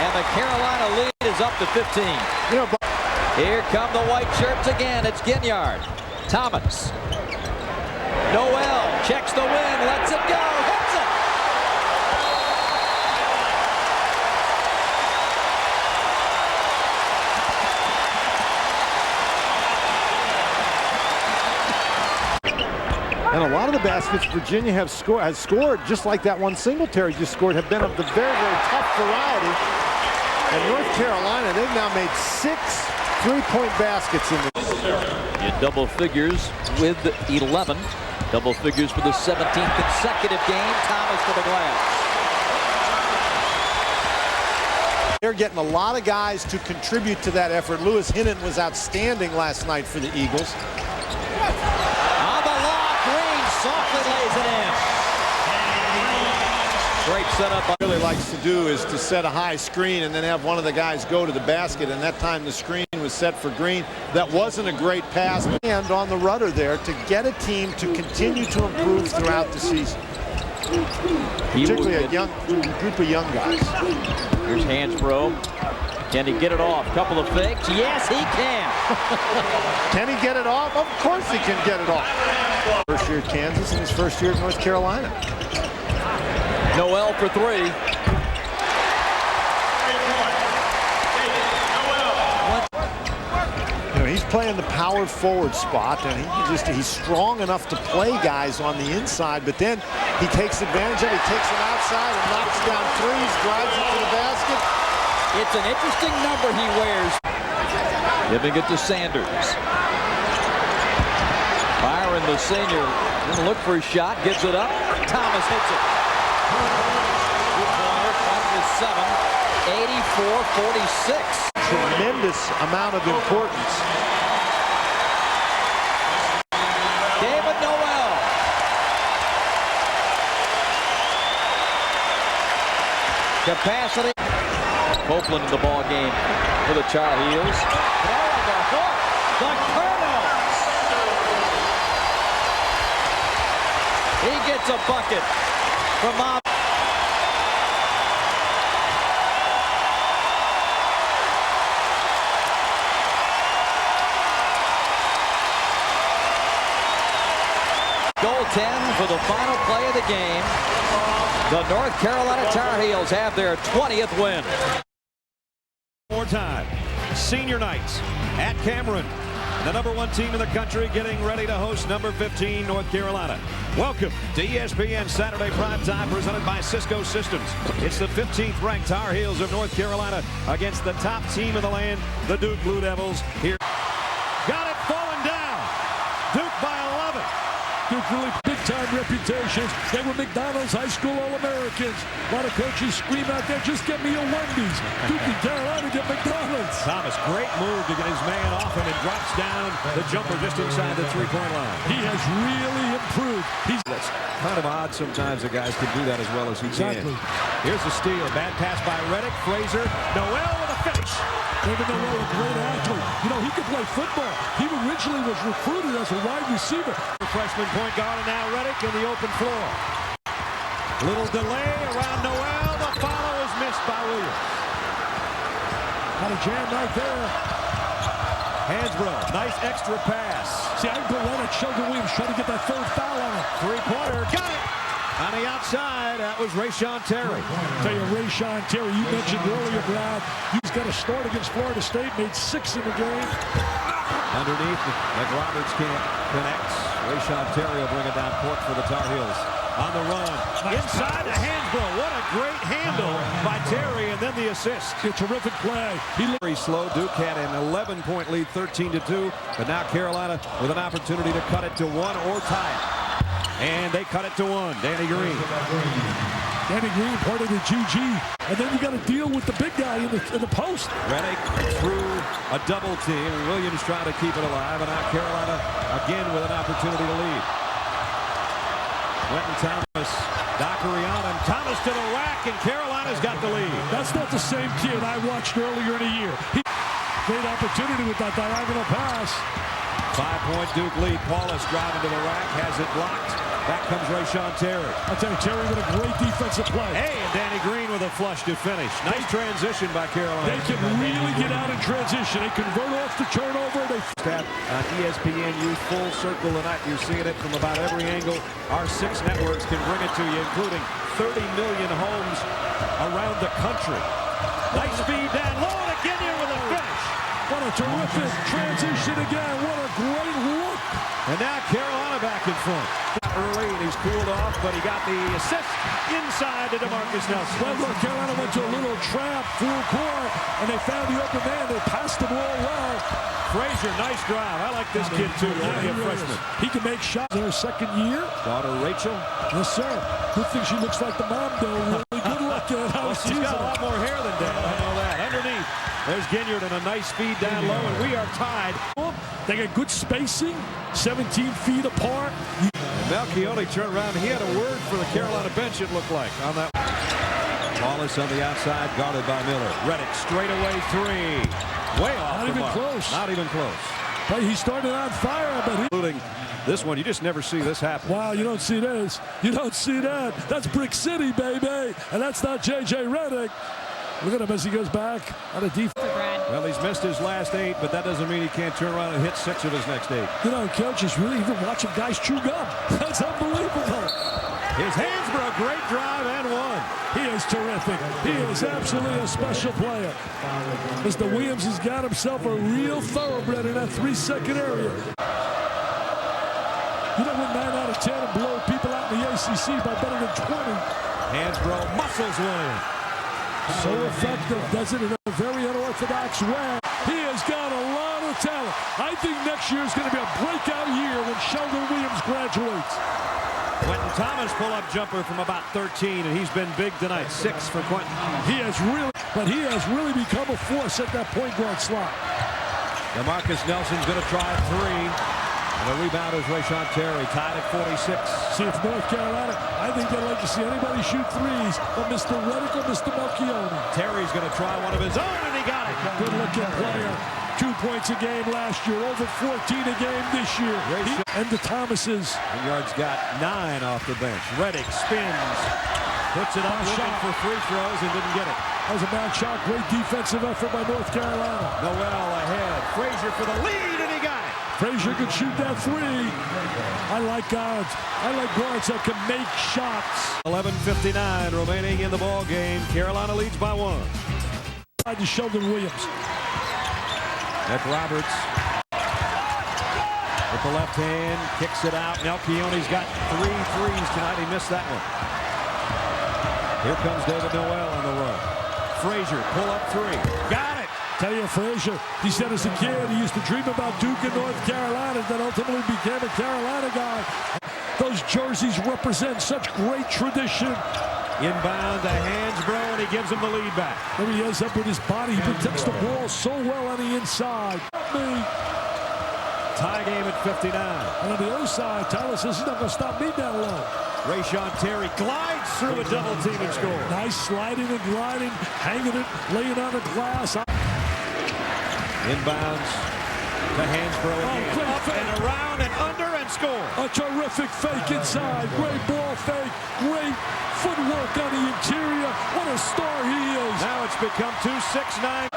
And the Carolina lead is up to 15. You know, here come the white shirts again. It's Ginyard. Thomas. Noel checks the win. Lets it go. Hits it. And a lot of the baskets Virginia has scored, just like that one Singletary just scored, have been of the very, very tough variety. And North Carolina, they've now made 6 3-point baskets in this. In double figures with 11. Double figures for the 17th consecutive game. Thomas for the glass. They're getting a lot of guys to contribute to that effort. Lewis Hinton was outstanding last night for the Eagles. On the lock, Green softly lays it in. Great setup. What he really likes to do is to set a high screen and then have one of the guys go to the basket, and that time the screen was set for Green. That wasn't a great pass, and on the rudder there to get a team to continue to improve throughout the season. Particularly a young group of young guys. Here's Hansbrough. Can he get it off? Couple of fakes. Yes, he can. Can he get it off? Of course he can get it off. First year at Kansas and his first year at North Carolina. Noel for 3. You know, he's playing the power forward spot, and he's strong enough to play guys on the inside, but then he takes advantage of it. He takes them outside and knocks down threes, drives it to the basket. It's an interesting number he wears. Giving it to Sanders. Byron, the senior, gonna look for a shot, gives it up. Thomas hits it. Two-pointer, 84-46. Tremendous amount of importance. David Noel. Capacity. Copeland in the ball game for the Tar Heels. The Colonels. He gets a bucket from Mob. Goal 10 for the final play of the game. The North Carolina Tar Heels have their 20th win. More time. Senior night at Cameron. The #1 team in the country getting ready to host number 15 North Carolina. Welcome to ESPN Saturday Primetime presented by Cisco Systems. It's the 15th ranked Tar Heels of North Carolina against the top team in the land, the Duke Blue Devils. Here. Got it falling down. Duke by 11. Duke really big-time reputations. They were McDonald's High School All-Americans. A lot of coaches scream out there, just get me a Wendy's. Duke and Carolina get McDonald's. Thomas, great move to get his man off him and drops down the jumper just inside the three-point line. He has really improved. That's kind of odd sometimes the guys can do that as well as he can. Here's the steal. Bad pass by Reddick. Fraser. Noel with a finish. David Noel, a great athlete. You know, he could play football. He originally was recruited as a wide receiver. Freshman point guard, and now Reddick in the open floor. Little delay around Noel. The follow is missed by Williams. Got a jam right there. Hansbrough, nice extra pass. See, I can let Sheldon Williams try to get that third foul on him. Three-pointer, got it. On the outside, that was Rayshon Terry. Tell you, Rayshon Terry, you mentioned earlier, Brad, he's got a start against Florida State, made 6 in the game. Underneath, McRoberts can't connect. Rayshon Terry will bring it down court for the Tar Heels. On the run, inside to Hansbrough. What a great handle by Terry, and then the assist. A terrific play. Very slow. Duke had an 11-point lead, 13-2, but now Carolina with an opportunity to cut it to 1 or tie it. And they cut it to 1. Danny Green. Danny Green, part of the GG. And then you got to deal with the big guy in the post. Reddick through a double team. Williams trying to keep it alive. And now Carolina again with an opportunity to lead. Quentin Thomas, Dockery on him. Thomas to the rack, and Carolina's got the lead. That's not the same kid I watched earlier in the year. Great opportunity with that diagonal pass. 5-point Duke lead. Paulus driving to the rack, has it blocked. Back comes Rayshon Terry. I'll tell you, Terry with a great defensive play. Hey, and Danny Green with a flush to finish. Nice transition by Carolina. They can really get out in transition. They convert off the turnover. They on ESPN Youth Full Circle tonight. You're seeing it from about every angle. Our 6 networks can bring it to you, including 30 million homes around the country. Nice speed down low, and again here with a finish. What a terrific transition again. What a great look. And now Carolina back in front. Early, and he's cooled off, but he got the assist inside to DeMarcus Nelson. Well, look, Carolina went to a little trap full court, and they found the open man. They passed the ball well. Frazier, nice drive. I like this kid, too. Only a freshman. He can make shots in her second year. Daughter Rachel. Yes, sir. Good thing she looks like the mom, though. Really good looking. Well, she's got a lot more hair than Dad. I know that. Underneath, there's Ginyard and a nice feed down low, and we are tied. They got good spacing, 17 feet apart. Malchione turned around. He had a word for the Carolina bench, it looked like, on that. Wallace on the outside, guarded by Miller. Reddick, straightaway 3. Way off. Not even close. Not even close. But he started on fire, but including this one, you just never see this happen. Wow, you don't see this. You don't see that. That's Brick City, baby. And that's not J.J. Reddick. Look at him as he goes back on a defense. Well, he's missed his last 8, but that doesn't mean he can't turn around and hit 6 of his next 8. You know, Coach is really even watching guys chew gum. That's unbelievable. His Hansbrough, great drive and 1. He is terrific. He is absolutely a special player. Mr. Williams has got himself a real thoroughbred in that 3-second area. You don't win 9 out of 10 and blow people out in the ACC by better than 20. Hansbrough muscles Williams. So effective, does it in a very unorthodox way. He has got a lot of talent. I think next year is going to be a breakout year when Sheldon Williams graduates. Quentin Thomas pull-up jumper from about 13, and he's been big tonight. 6 for Quentin. He has really become a force at that point guard slot. DeMarcus Nelson's going to try a 3. And the rebound is Rayshon Terry, tied at 46. See, if North Carolina, I think they'd like to see anybody shoot threes but Mr. Reddick or Mr. Melchione. Terry's going to try one of his own, and he got it. Good-looking player. 2 points a game last year, over 14 a game this year. And the Thomases. Yard's got 9 off the bench. Reddick spins, puts it up, looking for free throws, and didn't get it. That was a bad shot. Great defensive effort by North Carolina. Noel ahead. Frazier for the lead, and he got it. Frazier could shoot that 3. I like guards. I like guards that can make shots. 11:59 remaining in the ball game. Carolina leads by 1. To Sheldon Williams. Nick Roberts with the left hand, kicks it out. Melchione's got 3 threes tonight. He missed that one. Here comes David Noel on the run. Frazier, pull up 3. Got it. Tell you, Frazier, he said as a kid he used to dream about Duke and North Carolina, that ultimately became a Carolina guy. Those jerseys represent such great tradition. Inbound to Hansbrough, and he gives him the lead back. There he is up with his body. He protects the ball so well on the inside. Tie game at 59. And on the other side, Tyler says he's not going to stop me down low. Rayshon Terry glides through a double team and scores. Nice sliding and gliding, hanging it, laying on the glass. Inbounds to Hansbrough again. Up and around and under and score. A terrific fake inside. Great ball fake. Great footwork on the interior. What a star he is. Now it's become 2-6-9.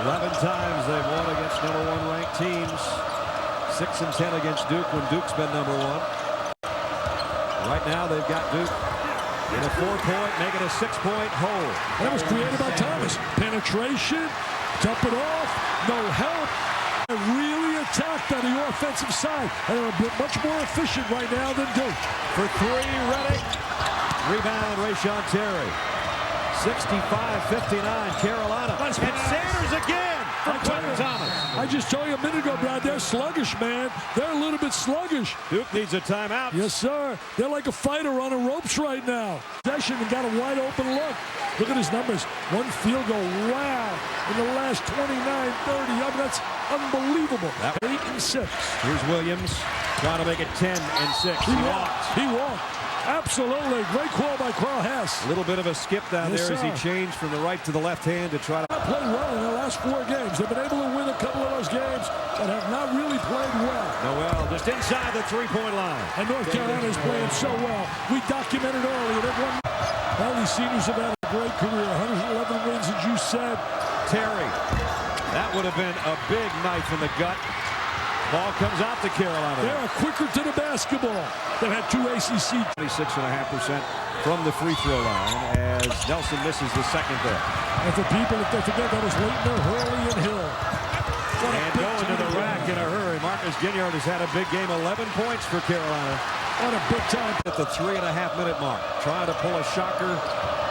11 times they've won against number 1 ranked teams. 6 and 10 against Duke when Duke's been number 1. Right now they've got Duke in a 4-point, make it a 6-point hole. That was created by Thomas. Penetration, dump it off, no help. Really attacked on the offensive side. And they're a bit much more efficient right now than Duke. For 3, Reddick. Rebound, Rayshon Terry. 65-59, Carolina. Nice and Sanders again from Quentin Thomas. I just told you a minute ago, Brad, they're sluggish, man. They're a little bit sluggish. Duke needs a timeout. Yes, sir. They're like a fighter on the ropes right now. Possession and got a wide open look. Look at his numbers. 1 field goal. Wow. In the last 29-30. I mean, that's unbelievable. 8 and 6. Here's Williams trying to make it 10 and 6. He walked. He walked. Absolutely. Great call by Carl Hess. A little bit of a skip down there as he changed from the right to the left hand to try to play well in the last 4 games. They've been able to win a couple of those games but have not really played well. Noel just inside the 3-point line. And North Carolina is playing so well. We documented earlier that all these seniors have had a great career. 111 wins, as you said. Terry. That would have been a big knife in the gut. Ball comes out to Carolina. They're quicker to the basketball. They've had 2 ACC. 26.5% from the free throw line as Nelson misses the second there. And for people, if they forget, that was Leitner, Hurley, and Hill. And going to the rack in a hurry. Marcus Ginyard has had a big game. 11 points for Carolina. What a big time. At the 3.5-minute mark. Trying to pull a shocker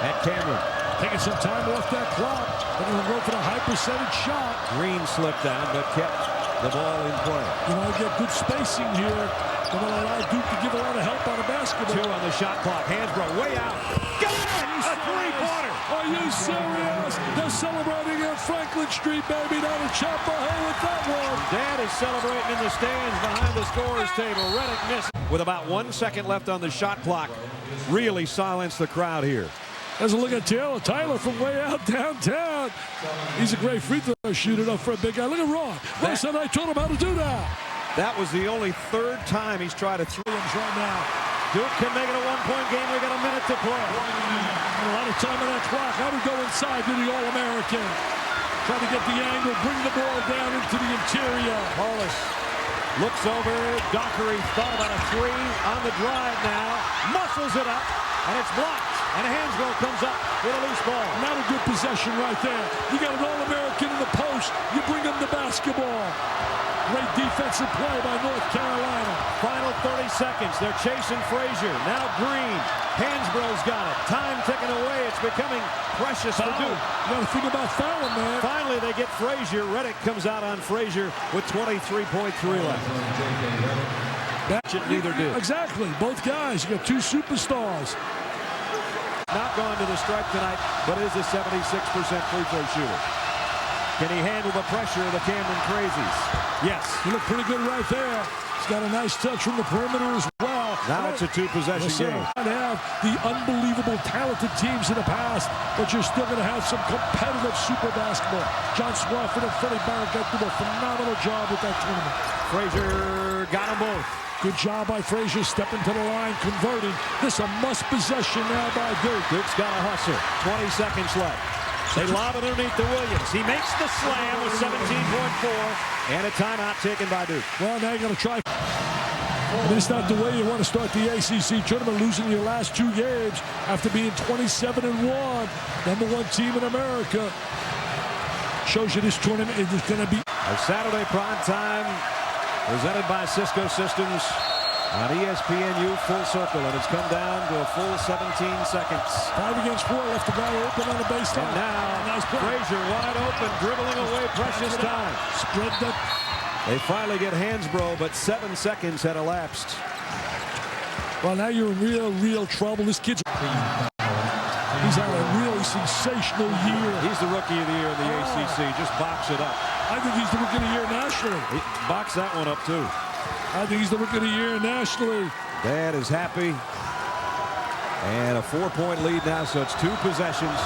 at Cameron. Taking some time off that clock. They're going to go for the high percentage shot. Green slipped down, but kept the ball in play. You want to get good spacing here. They're going to allow Duke to give a lot of help on the basketball. 2 on the shot clock. Hansbrough way out. Got it! A 3-pointer. Are you serious? They're celebrating on Franklin Street, baby, down in Chapel Hill with that one. Dad is celebrating in the stands behind the scorer's table. Reddick missed. With about 1 second left on the shot clock, really silenced the crowd here. As a look at Tyler from way out downtown. He's a great free throw shooter up for a big guy. Look at Ron. Last night I told him how to do that. That was the only 3rd time he's tried to throw him right now. Duke can make it a 1-point game. We got a minute to play. A lot of time on that clock. I would go inside to the All-American. Try to get the angle, bring the ball down into the interior. Hollis looks over. Dockery thought about a 3 on the drive now. Muscles it up, and it's blocked. And Hansbrough comes up with a loose ball. Not a good possession right there. You got an All-American in the post. You bring him the basketball. Great defensive play by North Carolina. Final 30 seconds. They're chasing Frazier. Now Green. Hansbrough's got it. Time ticking away. It's becoming precious for Duke. You got to think about fouling, man. Finally, they get Frazier. Reddick comes out on Frazier with 23.3 left. Neither did. Exactly. Both guys. You got two superstars. Not going to the stripe tonight, but is a 76% free throw shooter. Can he handle the pressure of the Cameron Crazies? Yes. He looked pretty good right there. He's got a nice touch from the perimeter as well. Now it's a two-possession game. You have the unbelievable talented teams in the past, but you're still going to have some competitive super basketball. John Swafford and Freddie Barrett got through a phenomenal job with that tournament. Frazier got them both. Good job by Frazier, stepping to the line, converting. This a must possession now by Duke. Duke's got a hustle. 20 seconds left. They lob it underneath the Williams. He makes the slam with 17.4 and a timeout taken by Duke. Well, now you got to try. But it's not the way you want to start the ACC tournament, losing your last two games after being 27-1, #1 team in America. Shows you this tournament is going to be a Saturday prime time presented by Cisco Systems on ESPNU Full Circle, and it's come down to a full 17 seconds. 5 against 4, left the guy open on the baseline. And now, nice Frazier wide open, dribbling away precious time. Spread that. They finally get Hansbrough, but 7 seconds had elapsed. Well, now you're in real trouble. This kid's he's had a really sensational year. He's the rookie of the year in the ACC. Just box it up. I think he's the rookie of the year nationally. Box that one up, too. I think he's the rookie of the year nationally. Dad is happy. And a 4-point lead now, so it's 2 possessions.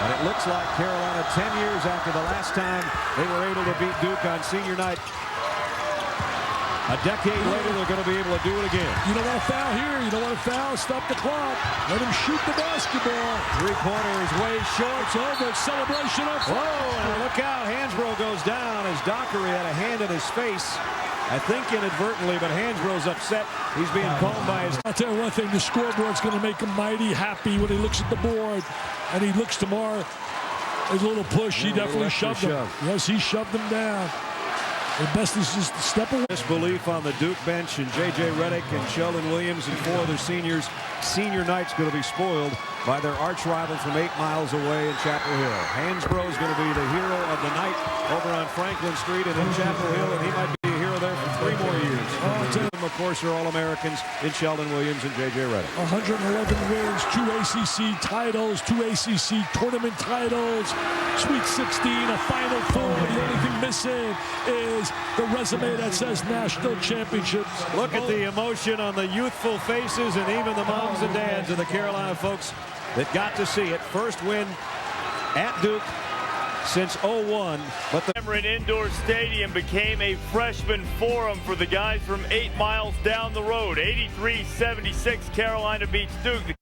And it looks like Carolina, 10 years after the last time they were able to beat Duke on senior night, a decade later, they're going to be able to do it again. You don't want to foul here. You don't want to foul. Stop the clock. Let him shoot the basketball. Three-pointer is way short. It's over. It's celebration up. Whoa, and look out. Hansbrough goes down as Dockery had a hand in his face. I think inadvertently, but Hansbrough's upset. He's being called by his... I'll tell you one thing. The scoreboard's going to make him mighty happy when he looks at the board. And he looks tomorrow. His little push, he definitely shoved him. Yes, he shoved him down. The best is just to step away. Disbelief on the Duke bench, and J.J. Reddick and Sheldon Williams and 4 other seniors. Senior night's going to be spoiled by their arch rival from 8 miles away in Chapel Hill. Hansbrough is going to be the hero of the night over on Franklin Street and in Chapel Hill, and he might be a hero there for 3 more years. Of course, are All-Americans in Sheldon Williams and J.J. Reddick. 111 wins, 2 ACC titles, 2 ACC tournament titles, Sweet 16, a Final Four. The only thing missing is the resume that says national championships. Look at the emotion on the youthful faces and even the moms and dads of the Carolina folks that got to see it. First win at Duke since 01, but the Cameron Indoor Stadium became a freshman forum for the guys from 8 miles down the road. 83-76, Carolina beats Duke.